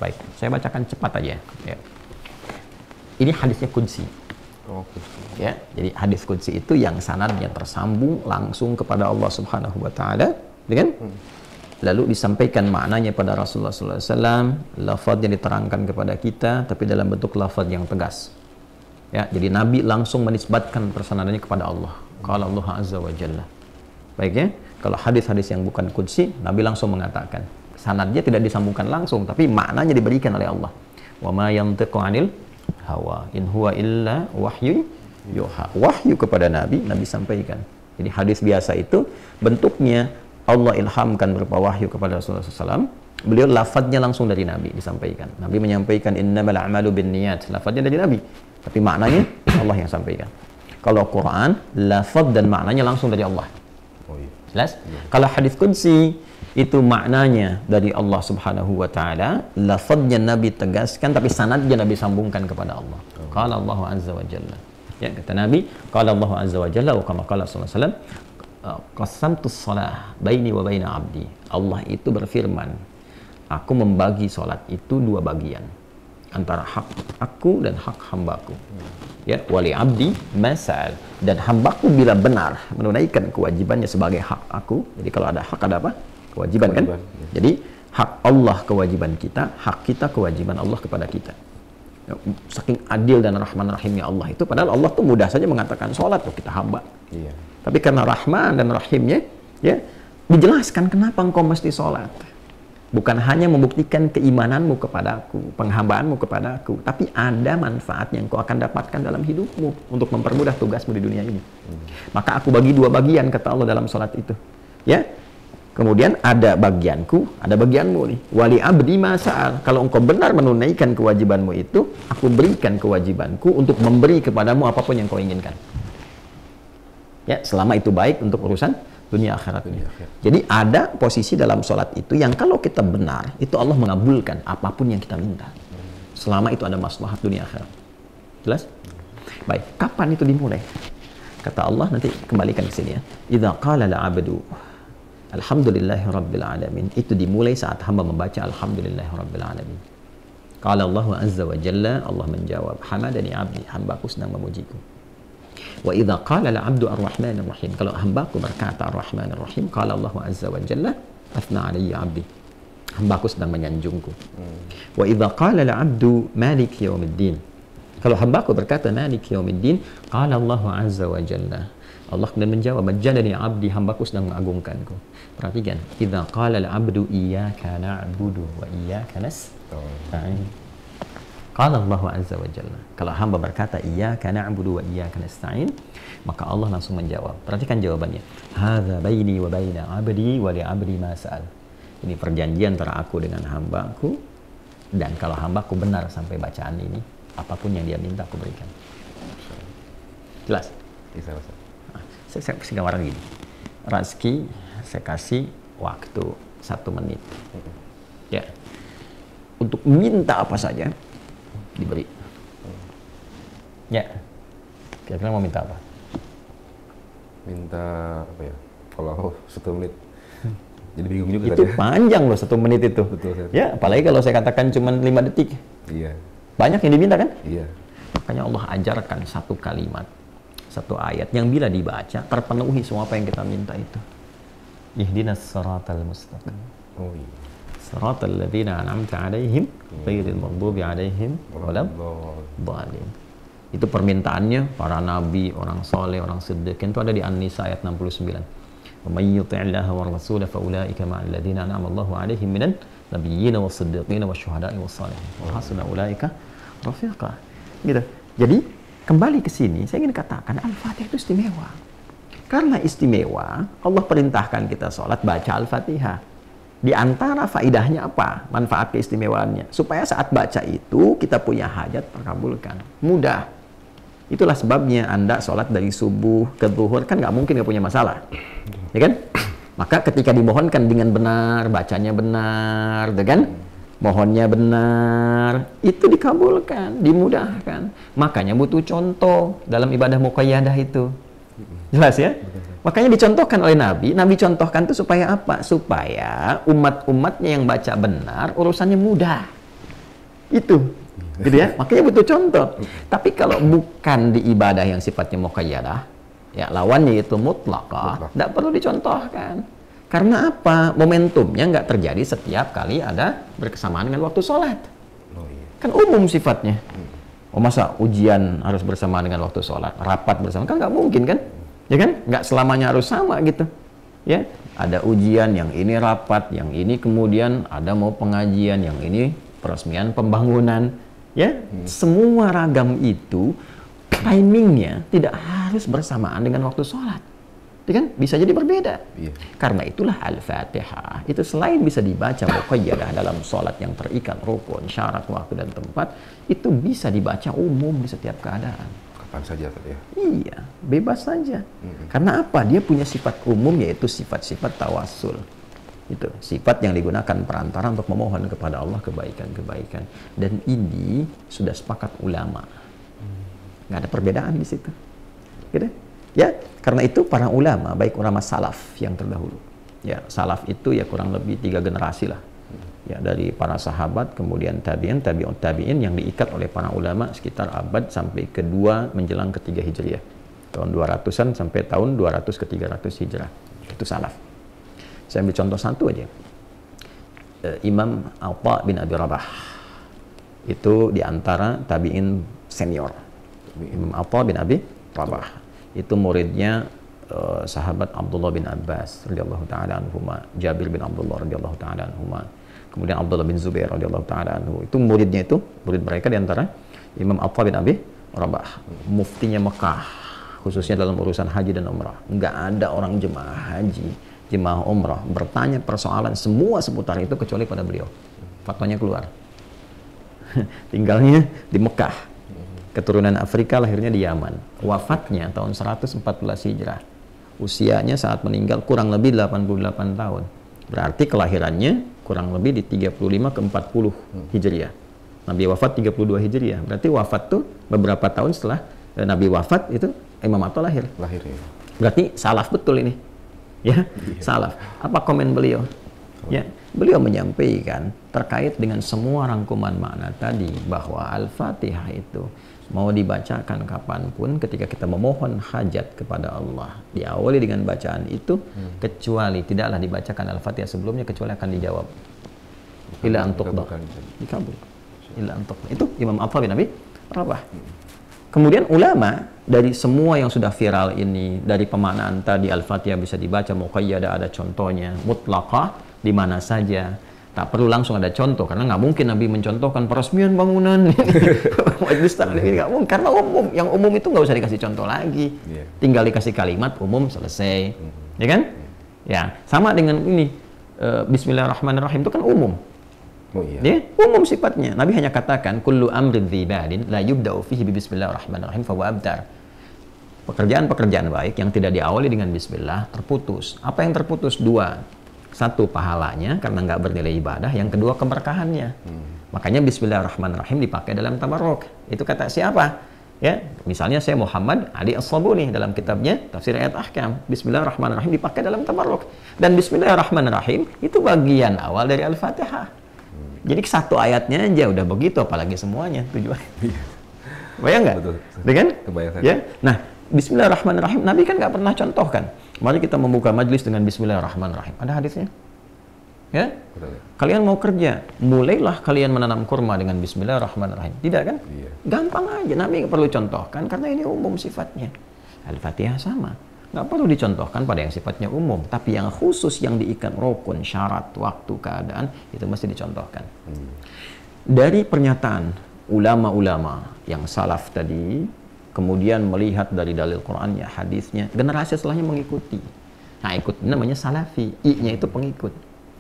Baik, saya bacakan cepat aja ya. Ini hadisnya qudsi. Oh, Ya, jadi hadis qudsi itu yang sanadnya tersambung langsung kepada Allah Subhanahu wa taala, kan? Lalu disampaikan maknanya pada Rasulullah sallallahu alaihi wasallam, lafaznya diterangkan kepada kita tapi dalam bentuk lafaz yang tegas. Ya, jadi Nabi langsung menisbatkan persanadannya kepada Allah. Qala Allah azza wa jalla. Baik ya. Kalau hadis-hadis yang bukan qudsi, Nabi langsung mengatakan. Sanadnya tidak disambungkan langsung, tapi maknanya diberikan oleh Allah. Wa ma yantiqu 'anil hawa in huwa illa wahyu yuha. Wahyu kepada Nabi, Nabi sampaikan. Jadi hadis biasa itu bentuknya Allah ilhamkan berupa wahyu kepada Rasulullah SAW. Beliau lafadznya langsung dari Nabi disampaikan. Nabi menyampaikan innamal a'malu binniyat. Lafadznya dari Nabi, tapi maknanya Allah yang sampaikan. Kalau Quran, lafadz dan maknanya langsung dari Allah. Oh, iya. Jelas? Kalau hadis qudsi itu maknanya dari Allah Subhanahu wa taala, lafadznya Nabi tegaskan tapi sanadnya Nabi sambungkan kepada Allah. Qala Allahu azza wa jalla. Ya, kata Nabi, qala Allahu azza wa jalla wa kama qala sallallahu alaihi wasallam, qasamtus shalah baini wa baina 'abdi. Allah itu berfirman, aku membagi salat itu dua bagian, antara hak aku dan hak hambaku. Ya, wali abdi masal, dan hambaku bila benar menunaikan kewajibannya sebagai hak aku. Jadi kalau ada hak ada apa? Kewajiban kan? Ya. Jadi hak Allah kewajiban kita, hak kita kewajiban Allah kepada kita. Ya, saking adil dan rahman rahimnya Allah itu, padahal Allah tuh mudah saja mengatakan sholat tuh kita hamba. Iya. Tapi karena rahman dan rahimnya, ya dijelaskan kenapa engkau mesti sholat. Bukan hanya membuktikan keimananmu kepadaku, penghambaanmu kepadaku, tapi ada manfaat yang kau akan dapatkan dalam hidupmu untuk mempermudah tugasmu di dunia ini. Maka aku bagi dua bagian, kata Allah dalam sholat itu. Ya, kemudian ada bagianku, ada bagianmu nih. Wali abdi masa'al. Kalau engkau benar menunaikan kewajibanmu itu, aku berikan kewajibanku untuk memberi kepadamu apapun yang kau inginkan. Ya, selama itu baik untuk urusan dunia akhirat. Jadi ada posisi dalam sholat itu yang kalau kita benar, itu Allah mengabulkan apapun yang kita minta. Selama itu ada maslahat dunia akhirat. Jelas? Baik, kapan itu dimulai? Kata Allah, nanti kembalikan ke sini ya. Idza qala al-'abdu alhamdulillahi rabbil alamin. Itu dimulai saat hamba membaca alhamdulillahi rabbil alamin. Qala Allah azza wa jalla, Allah menjawab, hamadani 'abdi, hambaku sedang memujiku. Wa idza qala al-'abdu ar-rahmanir rahim. Kalau hambaku berkata ar-rahmanir rahim, qala Allah azza wa jalla, athna 'alayya 'abdi. Hambaku sedang menyanjungku. Wa idza qala al-'abdu maliki yaumiddin. Kalau hambaku berkata maliki yaumiddin, qala Allah azza wa jalla, Allah kemudian menjawab, majjadani 'abdi, hambaku sedang mengagungkanku. Perhatikan, idza qala al-'abdu iyyaka na'budu wa iyyaka nasta'in. Qala Allah azza wa jalla. Kalau hamba berkata iyyaka na'budu wa iyyaka nasta'in, maka Allah langsung menjawab. Perhatikan jawabannya. Hadza baini wa baina 'abdi wa li 'abdi ma sa'al. Ini perjanjian antara aku dengan hambaku, dan kalau hambaku benar sampai bacaan ini, apapun yang dia minta aku berikan. Jelas? Bisa. Nah, saya kasih gambaran gini. Razki saya kasih waktu 1 menit. Ya. Untuk minta apa saja diberi. Ya. Kira-kira mau minta apa? Minta apa ya? Kalau 1 menit. Jadi bingung juga Itu tadi. panjang loh 1 menit itu. Betul, Ustaz. Ya, apalagi kalau saya katakan cuma 5 detik. Iya. Banyak yang diminta kan? Iya. Makanya Allah ajarkan 1 kalimat, 1 ayat yang bila dibaca terpenuhi semua apa yang kita minta itu. Ihdinas siratal mustaqim. Oh iya. Siratal ladzina an'amta 'alaihim ghairil maghdubi 'alaihim walad dhalin. Itu permintaannya para nabi, orang soleh, orang siddiq. Itu ada di An-Nisa ayat 69. Wa may yuti'illaha wa rasulahu fa ulaika ma'al ladzina an'ama Allahu 'alaihim minan nabiyyin was-siddiqin wasyuhada'i was-shalihin. Wa hasuna ulaika rafiqa. Gitu. Jadi kembali ke sini saya ingin katakan Al-Fatihah itu istimewa. Karena istimewa, Allah perintahkan kita sholat baca Al-Fatihah. Di antara faidahnya apa? Manfaat keistimewaannya. Supaya saat baca itu kita punya hajat terkabulkan. Mudah. Itulah sebabnya Anda sholat dari subuh ke zuhur kan nggak mungkin nggak punya masalah. Ya kan? Maka ketika dimohonkan dengan benar, bacanya benar, kan? mohonnya benar, itu dikabulkan, dimudahkan. Makanya butuh contoh dalam ibadah muqayyadah itu. Jelas ya? Makanya dicontohkan oleh Nabi. Nabi contohkan itu supaya apa? Supaya umat-umatnya yang baca benar, urusannya mudah. Itu. Gitu ya? Makanya butuh contoh. Tapi kalau bukan di ibadah yang sifatnya muqayyadah, ya lawannya itu mutlaqah, tidak perlu dicontohkan. Karena apa? Momentumnya nggak terjadi setiap kali ada berkesamaan dengan waktu sholat. Kan umum sifatnya. Oh masa ujian harus bersamaan dengan waktu sholat? Rapat bersama? Kan nggak mungkin kan? Ya kan? Nggak selamanya harus sama gitu. Ya, ada ujian, yang ini rapat, yang ini kemudian ada mau pengajian, yang ini peresmian pembangunan. Ya, semua ragam itu timingnya tidak harus bersamaan dengan waktu sholat. Kan bisa jadi berbeda. Karena itulah Al-Fatihah itu selain bisa dibaca muqayyadah dalam sholat yang terikat rukun, syarat, waktu dan tempat, itu bisa dibaca umum di setiap keadaan. Kapan saja ya? Iya, bebas saja. Karena apa? Dia punya sifat umum, yaitu sifat-sifat tawassul. Itu sifat yang digunakan perantara untuk memohon kepada Allah kebaikan-kebaikan. Dan ini sudah sepakat ulama. Nggak ada perbedaan di situ. Gitu? Ya, karena itu para ulama, baik ulama salaf yang terdahulu, ya salaf itu ya kurang lebih 3 generasi lah, ya dari para sahabat, kemudian tabi'in, tabi'ut tabi'in yang diikat oleh para ulama sekitar abad sampai kedua menjelang ketiga hijriah, tahun 200-an sampai tahun 200 ke 300 hijrah, itu salaf. Saya ambil contoh satu aja, Imam Atha bin Abi Rabah, itu diantara tabi'in senior, Imam Atha bin Abi Rabah. Itu muridnya sahabat Abdullah bin Abbas radhiyallahu taala anhuma, Jabir bin Abdullah radhiyallahu taala anhuma, kemudian Abdullah bin Zubair radhiyallahu taala anhu. Itu muridnya, itu murid mereka diantara Imam Atha bin Abi Rabah, muftinya Mekah, khususnya dalam urusan haji dan umrah. Nggak ada orang jemaah haji, jemaah umrah bertanya persoalan semua seputar itu kecuali pada beliau. Fatwanya keluar. Tinggalnya di Mekah. Keturunan Afrika, lahirnya di Yaman. Wafatnya tahun 114 Hijrah. Usianya saat meninggal kurang lebih 88 tahun. Berarti kelahirannya kurang lebih di 35 ke 40 Hijriah. Nabi wafat 32 Hijriah. Berarti wafat tuh beberapa tahun setelah Nabi wafat itu Imam Atha lahir. Berarti salaf betul ini. Ya, salaf. Apa komen beliau? Ya, beliau menyampaikan terkait dengan semua rangkuman makna tadi bahwa Al-Fatihah itu mau dibacakan kapanpun ketika kita memohon hajat kepada Allah, diawali dengan bacaan itu, kecuali tidaklah dibacakan Al-Fatihah sebelumnya kecuali akan dijawab ila antuk dikabul ila antuk. Itu Imam Atha bin Abi Rabah. Kemudian ulama dari semua yang sudah viral ini, dari pemaknaan tadi Al-Fatihah bisa dibaca muqayyadah, ada contohnya, mutlaqah di mana saja. Tak perlu langsung ada contoh, karena nggak mungkin Nabi mencontohkan peresmian bangunan majelis taklim, nggak mungkin, karena umum. Yang umum itu nggak usah dikasih contoh lagi, tinggal dikasih kalimat umum selesai, ya kan? Ya, sama dengan ini Bismillahirrahmanirrahim itu kan umum. Ya, umum sifatnya. Nabi hanya katakan kullu amrin dzibadin la yubda'u fihi bi bismillahirrahmanirrahim fa huwa abtar. Pekerjaan-pekerjaan baik yang tidak diawali dengan bismillah terputus. Apa yang terputus? Dua. Satu, pahalanya karena nggak bernilai ibadah. Yang kedua, keberkahannya. Makanya bismillahirrahmanirrahim dipakai dalam tabarruk. Itu kata siapa? Ya, misalnya saya Muhammad Ali As-Sabuni dalam kitabnya Tafsir Ayat Ahkam. Bismillahirrahmanirrahim dipakai dalam tabarruk. Dan bismillahirrahmanirrahim itu bagian awal dari Al-Fatihah. Jadi satu ayatnya aja udah begitu, apalagi semuanya tujuannya. Bayang nggak? Betul. Kan? Ya. Nah, bismillahirrahmanirrahim Nabi kan nggak pernah contohkan. Mari kita membuka majlis dengan bismillahirrahmanirrahim. Ada hadisnya? Ya? Betul. Kalian mau kerja, mulailah kalian menanam kurma dengan bismillahirrahmanirrahim. Tidak kan? Iya. Gampang aja, Nabi nggak perlu contohkan karena ini umum sifatnya. Al-Fatihah sama. Nggak perlu dicontohkan pada yang sifatnya umum, tapi yang khusus yang diikat rukun, syarat, waktu, keadaan, itu mesti dicontohkan. Dari pernyataan ulama-ulama yang salaf tadi, kemudian melihat dari dalil Qur'annya, hadisnya, generasi setelahnya mengikuti. Nah, ikut namanya salafi. I-nya itu pengikut.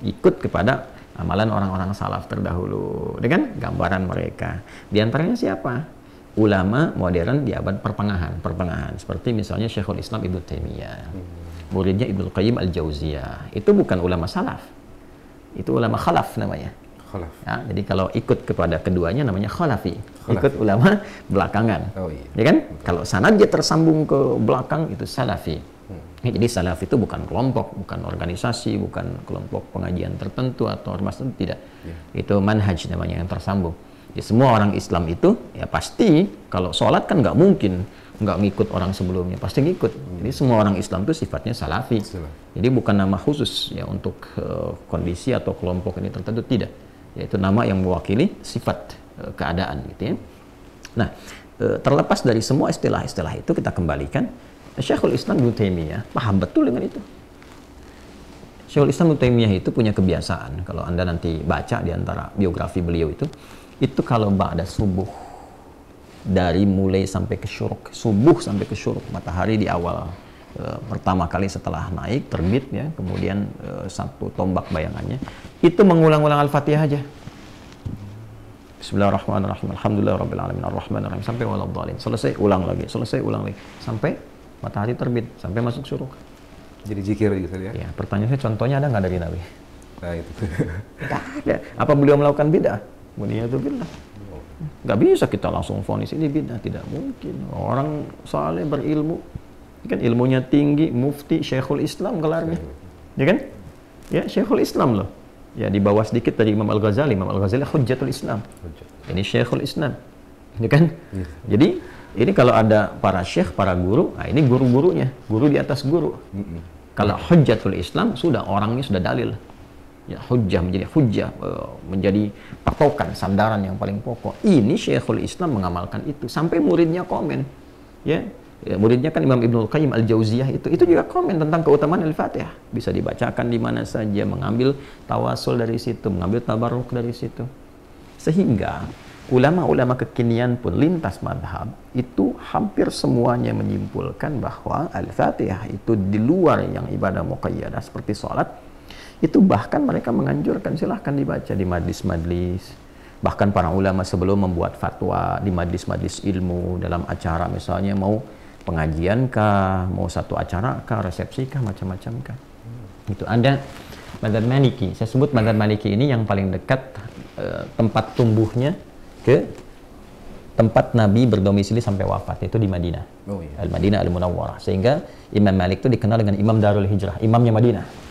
Ikut kepada amalan orang-orang salaf terdahulu dengan gambaran mereka. Di antaranya siapa? Ulama modern di abad pertengahan seperti misalnya Syekhul Islam Ibnu Taimiyah, muridnya Ibnu Qayyim Al-Jauziyah. Itu bukan ulama salaf, itu ulama khalaf namanya. Khalaf. Ya, jadi kalau ikut kepada keduanya namanya khalafi. Ikut ulama belakangan. Oh iya. Ya kan? Kalau sanad dia tersambung ke belakang itu salafi. Ya, jadi salaf itu bukan kelompok, bukan organisasi, bukan kelompok pengajian tertentu atau ormas tertentu, tidak. Itu manhaj namanya yang tersambung. Jadi semua orang Islam itu ya pasti kalau sholat kan nggak mungkin nggak ngikut orang sebelumnya, pasti ngikut. Jadi semua orang Islam itu sifatnya salafi. Jadi bukan nama khusus ya untuk kondisi atau kelompok ini tertentu, tidak. Yaitu nama yang mewakili sifat keadaan gitu ya. Nah, terlepas dari semua istilah-istilah itu kita kembalikan Syekhul Islam Ibnu Taimiyah paham betul dengan itu. Syekhul Islam Ibnu Taimiyah itu punya kebiasaan, kalau Anda nanti baca di antara biografi beliau itu kalau ba'da subuh, dari mulai sampai ke syuruk, subuh sampai ke syuruk, matahari di awal pertama kali setelah naik terbit ya, kemudian satu tombak bayangannya, itu mengulang-ulang Al-Fatihah aja. Bismillahirrahmanirrahim, alhamdulillahirabbil alamin, arrahmanirrahim, sampai waladhdallin. Selesai ulang lagi, selesai ulang lagi, sampai matahari terbit, sampai masuk syuruk. Jadi zikir gitu ya. Ya, pertanyaannya contohnya ada nggak dari Nabi? Nah, itu. Nggak ada. Apa beliau melakukan bid'ah? Waliyadzubillah. Nggak bisa kita langsung vonis ini bid'ah, tidak mungkin. Orang saleh berilmu, kan ilmunya tinggi, mufti, Syekhul Islam gelarnya, ya kan? Ya, Syekhul Islam loh. Ya, di bawah sedikit dari Imam Al-Ghazali. Imam Al-Ghazali Hujjatul Islam. Ini Syekhul Islam, ya kan? Jadi ini kalau ada para syekh, para guru, nah ini guru-gurunya, guru di atas guru. Kalau Hujjatul Islam sudah orangnya sudah dalil. Ya, hujjah menjadi hujjah, menjadi patokan, sandaran yang paling pokok. Ini Syekhul Islam mengamalkan itu sampai muridnya komen. Ya, muridnya kan Imam Ibnul Qayyim Al-Jauziyah itu juga komen tentang keutamaan Al-Fatihah. Bisa dibacakan di mana saja, mengambil tawasul dari situ, mengambil tabarruk dari situ. Sehingga ulama-ulama kekinian pun lintas madhab itu hampir semuanya menyimpulkan bahwa Al-Fatihah itu di luar yang ibadah muqayyadah seperti sholat, itu bahkan mereka menganjurkan silahkan dibaca di majlis-majlis. Bahkan para ulama sebelum membuat fatwa di majlis-majlis ilmu, dalam acara misalnya mau pengajian kah, mau satu acara kah, resepsi kah, macam-macam kah. Itu ada Madzhab Maliki. Saya sebut Madzhab Maliki ini yang paling dekat tempat tumbuhnya ke tempat Nabi berdomisili sampai wafat, itu di Madinah. Al-Madinah Al-Munawwarah. Sehingga Imam Malik itu dikenal dengan Imam Darul Hijrah, imamnya Madinah.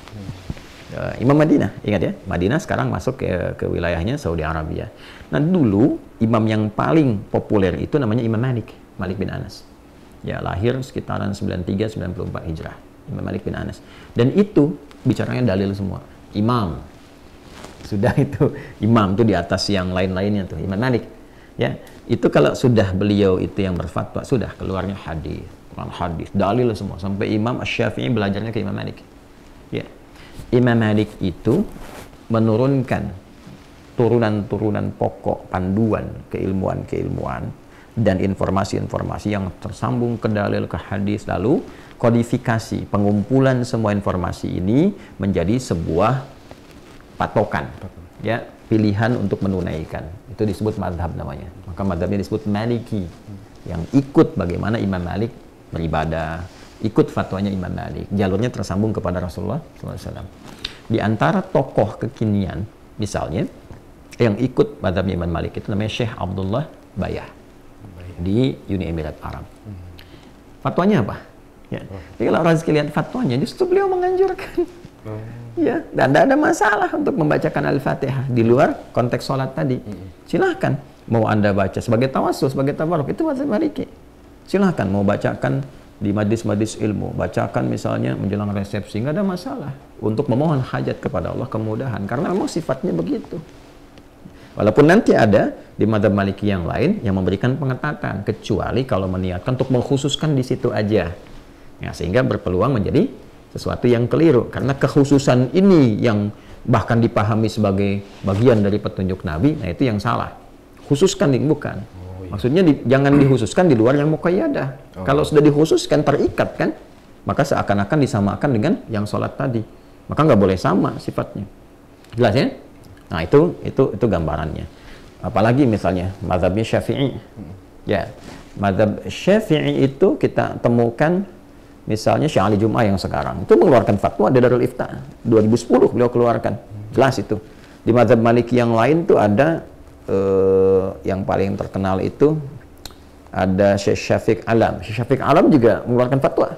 Imam Madinah, ingat ya, Madinah sekarang masuk ke wilayahnya Saudi Arabia. Nah dulu imam yang paling populer itu namanya Imam Malik, Malik bin Anas. Ya, lahir sekitaran 93-94 Hijrah, Imam Malik bin Anas. Dan itu bicaranya dalil semua. Imam, sudah itu imam tuh di atas yang lain-lainnya tuh, Imam Malik. Ya, itu kalau sudah beliau itu yang berfatwa, sudah keluarnya hadis, Quran hadis, dalil semua. Sampai Imam Asy-Syafi'i belajarnya ke Imam Malik. Ya. Imam Malik itu menurunkan turunan-turunan pokok panduan keilmuan-keilmuan dan informasi-informasi yang tersambung ke dalil, ke hadis, lalu kodifikasi, pengumpulan semua informasi ini menjadi sebuah patokan, ya, pilihan untuk menunaikan. Itu disebut madhab namanya. Maka madhabnya disebut Maliki, yang ikut bagaimana Imam Malik beribadah, ikut fatwanya Imam Malik, jalurnya tersambung kepada Rasulullah SAW. Di antara tokoh kekinian, misalnya, yang ikut madhabnya Imam Malik itu namanya Syekh Abdullah Bayah di Uni Emirat Arab. Fatwanya apa? Ya. Jadi kalau orang sekalian fatwanya, justru beliau menganjurkan. Ya, dan tidak ada masalah untuk membacakan Al-Fatihah di luar konteks sholat tadi. Silahkan, mau Anda baca sebagai tawassul, sebagai tabarruk, itu mazhab Maliki. Silahkan, mau bacakan di majlis-majlis ilmu, bacakan misalnya menjelang resepsi, nggak ada masalah untuk memohon hajat kepada Allah, kemudahan, karena memang sifatnya begitu. Walaupun nanti ada di mazhab Maliki yang lain yang memberikan pengetatan, kecuali kalau meniatkan untuk mengkhususkan di situ aja, ya, sehingga berpeluang menjadi sesuatu yang keliru, karena kekhususan ini yang bahkan dipahami sebagai bagian dari petunjuk Nabi, nah itu yang salah. Khususkan, bukan. Maksudnya jangan dikhususkan di luar yang muqayyadah. Kalau sudah dikhususkan, terikat kan, maka seakan-akan disamakan dengan yang sholat tadi. Maka nggak boleh sama sifatnya. Jelas ya? Nah itu gambarannya. Apalagi misalnya mazhabnya Syafi'i. Ya, mazhab Syafi'i itu kita temukan misalnya Syekh Ali Jum'ah yang sekarang itu mengeluarkan fatwa di Darul Ifta 2010 beliau keluarkan. Jelas itu. Di mazhab Maliki yang lain tuh ada yang paling terkenal itu ada Syekh Syafiq Alam. Syekh Syafiq Alam juga mengeluarkan fatwa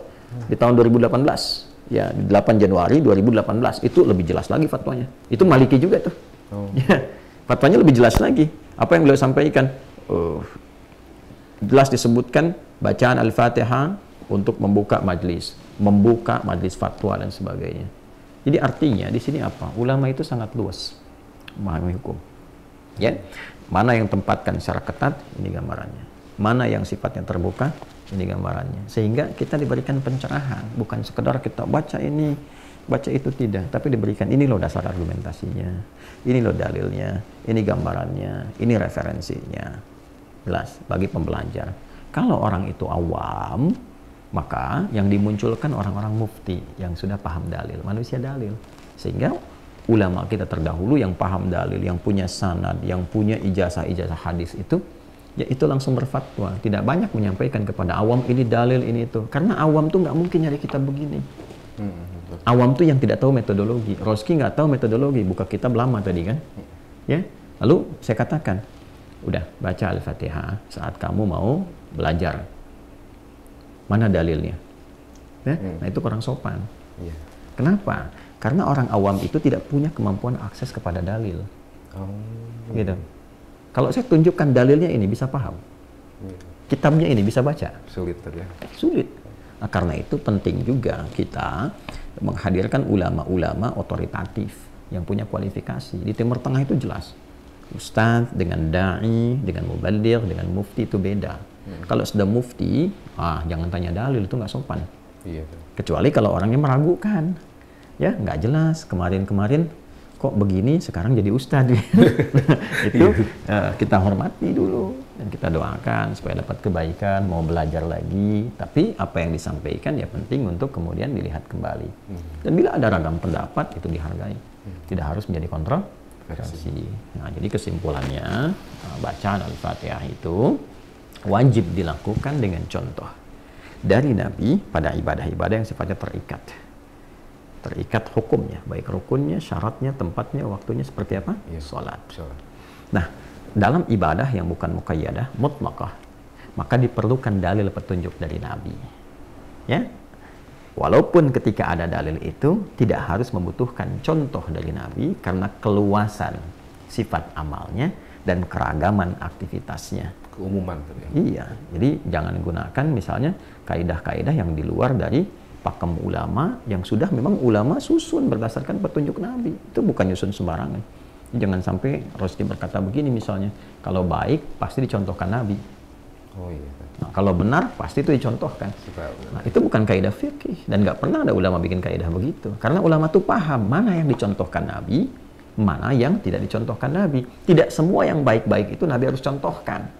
di tahun 2018. Ya, di 8 Januari 2018 itu lebih jelas lagi fatwanya. Itu Maliki juga tuh. Ya, fatwanya lebih jelas lagi. Apa yang beliau sampaikan? Jelas disebutkan bacaan Al-Fatihah untuk membuka majlis fatwa dan sebagainya. Jadi artinya di sini apa? Ulama itu sangat luas memahami hukum. Ya, mana yang tempatkan secara ketat, ini gambarannya. Mana yang sifatnya terbuka, ini gambarannya. Sehingga kita diberikan pencerahan, bukan sekedar kita baca ini, baca itu, tidak, tapi diberikan ini loh dasar argumentasinya, ini loh dalilnya, ini gambarannya, ini referensinya. Jelas bagi pembelajar. Kalau orang itu awam, maka yang dimunculkan orang-orang mufti yang sudah paham dalil, manusia dalil. Sehingga ulama kita terdahulu yang paham dalil, yang punya sanad, yang punya ijazah-ijazah hadis itu, ya itu langsung berfatwa. Tidak banyak menyampaikan kepada awam ini dalil, ini itu. Karena awam tuh nggak mungkin nyari kitab begini. Awam tuh yang tidak tahu metodologi. Roski nggak tahu metodologi, buka kitab lama tadi kan. Ya. Lalu saya katakan, udah baca Al-Fatihah saat kamu mau belajar. Mana dalilnya? Ya? Nah itu kurang sopan. Kenapa? Karena orang awam itu tidak punya kemampuan akses kepada dalil. Gitu. Kalau saya tunjukkan dalilnya ini bisa paham. Kitabnya ini bisa baca. Sulit ya. Sulit. Nah, karena itu penting juga kita menghadirkan ulama-ulama otoritatif yang punya kualifikasi. Di Timur Tengah itu jelas. Ustadz dengan da'i, dengan mubaligh, dengan mufti itu beda. Kalau sudah mufti, jangan tanya dalil, itu nggak sopan. Kecuali kalau orangnya meragukan. Ya, nggak jelas. Kemarin-kemarin kok begini, sekarang jadi ustadz. Itu kita hormati dulu dan kita doakan supaya dapat kebaikan, mau belajar lagi. Tapi apa yang disampaikan ya penting untuk kemudian dilihat kembali. Dan bila ada ragam pendapat itu dihargai, tidak harus menjadi kontroversi. Nah, jadi kesimpulannya bacaan Al-Fatihah itu wajib dilakukan dengan contoh dari Nabi pada ibadah-ibadah yang sifatnya terikat hukumnya, baik rukunnya, syaratnya, tempatnya, waktunya seperti apa? Salat. Nah, dalam ibadah yang bukan muqayyadah, mutlaqah, maka diperlukan dalil petunjuk dari Nabi. Ya, walaupun ketika ada dalil itu tidak harus membutuhkan contoh dari Nabi karena keluasan sifat amalnya dan keragaman aktivitasnya. Keumuman. Iya, jadi jangan gunakan misalnya kaidah-kaidah yang di luar dari pakem ulama yang sudah memang ulama susun berdasarkan petunjuk Nabi. Itu bukan nyusun sembarangan. Jangan sampai Rosti berkata begini misalnya, kalau baik pasti dicontohkan Nabi. Nah, kalau benar pasti itu dicontohkan. Nah, itu bukan kaidah fikih dan nggak pernah ada ulama bikin kaidah begitu. Karena ulama tuh paham mana yang dicontohkan Nabi, mana yang tidak dicontohkan Nabi. Tidak semua yang baik-baik itu Nabi harus contohkan.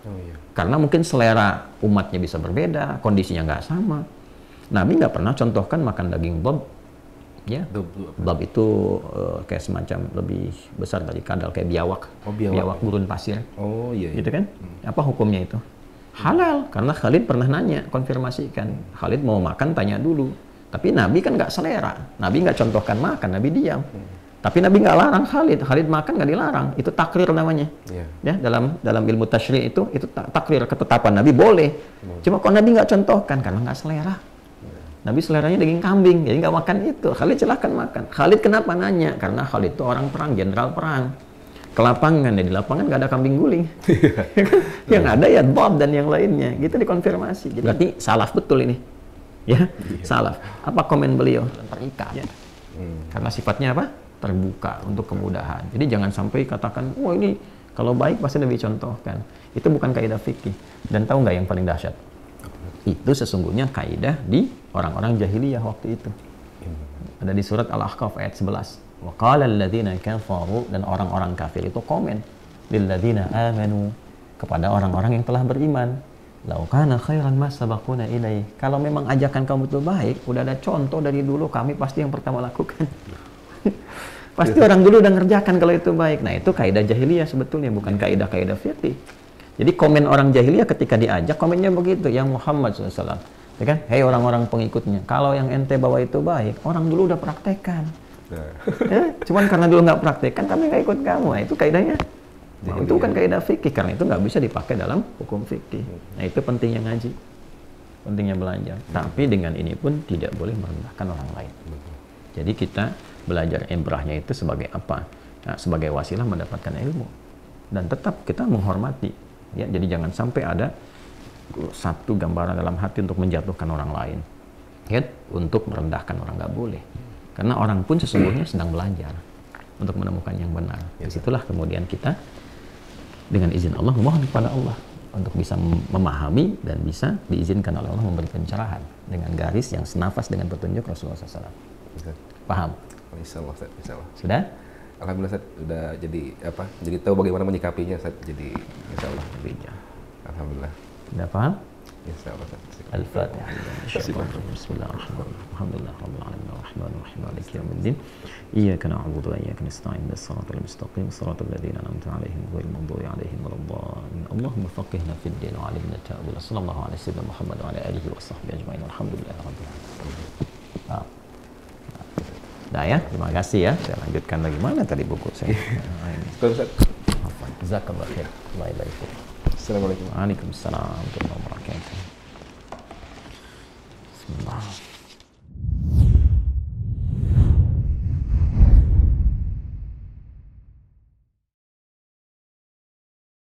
Karena mungkin selera umatnya bisa berbeda, kondisinya nggak sama. Nabi nggak pernah contohkan makan daging bob. Ya, bob itu kayak semacam lebih besar dari kadal, kayak biawak. Biawak gurun pasir. Gitu kan? Apa hukumnya itu? Halal, karena Khalid pernah nanya, konfirmasikan. Khalid mau makan, tanya dulu. Tapi Nabi kan nggak selera. Nabi nggak contohkan makan, Nabi diam. Tapi Nabi nggak larang Khalid makan nggak dilarang. Itu takrir namanya. Ya, dalam ilmu tasyri' itu takrir, ketetapan Nabi boleh. Cuma kok Nabi nggak contohkan karena nggak selera. Nabi seleranya daging kambing, jadi nggak makan itu. Khalid silahkan makan. Khalid kenapa nanya? Karena Khalid itu orang perang, jenderal perang. Ke lapangan, ya di lapangan nggak ada kambing guling. Yang ada ya bob dan yang lainnya. Gitu dikonfirmasi. Jadi berarti salaf betul ini. Ya, salaf. Apa komen beliau? Terikat. Ya. Karena sifatnya apa? Terbuka untuk kemudahan. Jadi jangan sampai katakan, oh ini kalau baik pasti Nabi contohkan. Itu bukan kaidah fikih. Dan tahu nggak yang paling dahsyat? Itu sesungguhnya kaidah di orang-orang jahiliyah waktu itu. Ada di surat Al-Ahqaf ayat 11. Wa qala alladziina kafaru, dan orang-orang kafir itu komen lil ladziina amanu, kepada orang-orang yang telah beriman. Lau kana khairan ma sabaquna ilaih. Kalau memang ajakan kamu itu baik, udah ada contoh dari dulu, kami pasti yang pertama lakukan. Pasti orang dulu udah ngerjakan kalau itu baik. Nah, itu kaidah jahiliyah sebetulnya, bukan kaidah-kaidah fikih. Jadi komen orang jahiliyah ketika diajak, komennya begitu, yang Muhammad SAW. Ya kan? Hei orang-orang pengikutnya, kalau yang ente bawa itu baik, orang dulu udah praktekkan. Nah, Ya, cuman karena dulu nggak praktek kan kami nggak ikut kamu. Nah, itu kaidahnya. Nah, Jadi itu bukan ya. kaidah fikih, karena itu nggak bisa dipakai dalam hukum fikih. Nah, itu pentingnya ngaji, pentingnya belajar. Tapi dengan ini pun tidak boleh merendahkan orang lain. Jadi kita belajar ibrahnya itu sebagai apa? Nah, sebagai wasilah mendapatkan ilmu. Dan tetap kita menghormati. Ya, jadi jangan sampai ada satu gambaran dalam hati untuk menjatuhkan orang lain. Ya, untuk merendahkan orang nggak boleh. Karena orang pun sesungguhnya sedang belajar untuk menemukan yang benar. Disitulah kemudian kita dengan izin Allah memohon kepada Allah untuk bisa memahami dan bisa diizinkan oleh Allah memberi pencerahan dengan garis yang senafas dengan petunjuk Rasulullah SAW. Paham? Insyaallah, Ustaz. Insyaallah. Sudah? Alhamdulillah, Ustaz. Udah jadi apa? Jadi tahu bagaimana menyikapinya, Ustaz. Jadi insyaallah. Alhamdulillah. Sudah paham? Insyaallah, Ustaz. Al-Fatihah. Bismillahirrahmanirrahim. Alhamdulillah rabbil alamin arrahmanir rahim maliki yaumiddin. Iyyaka na'budu wa iyyaka nasta'in ihdinas siratal mustaqim siratal ladzina an'amta 'alaihim ghairil maghdubi 'alaihim waladdallin. Allahumma faqihna fid din wa 'allimna ta'wil. Sallallahu alaihi wasallam Muhammad wa ala alihi wa sahbihi ajmain. Alhamdulillah rabbil alamin. Nah ya, terima kasih ya. Saya lanjutkan lagi. Mana tadi buku saya? Ustaz. Jazakallah khair. Allah barik. Assalamualaikum. Waalaikumsalam warahmatullahi wabarakatuh. Bismillah.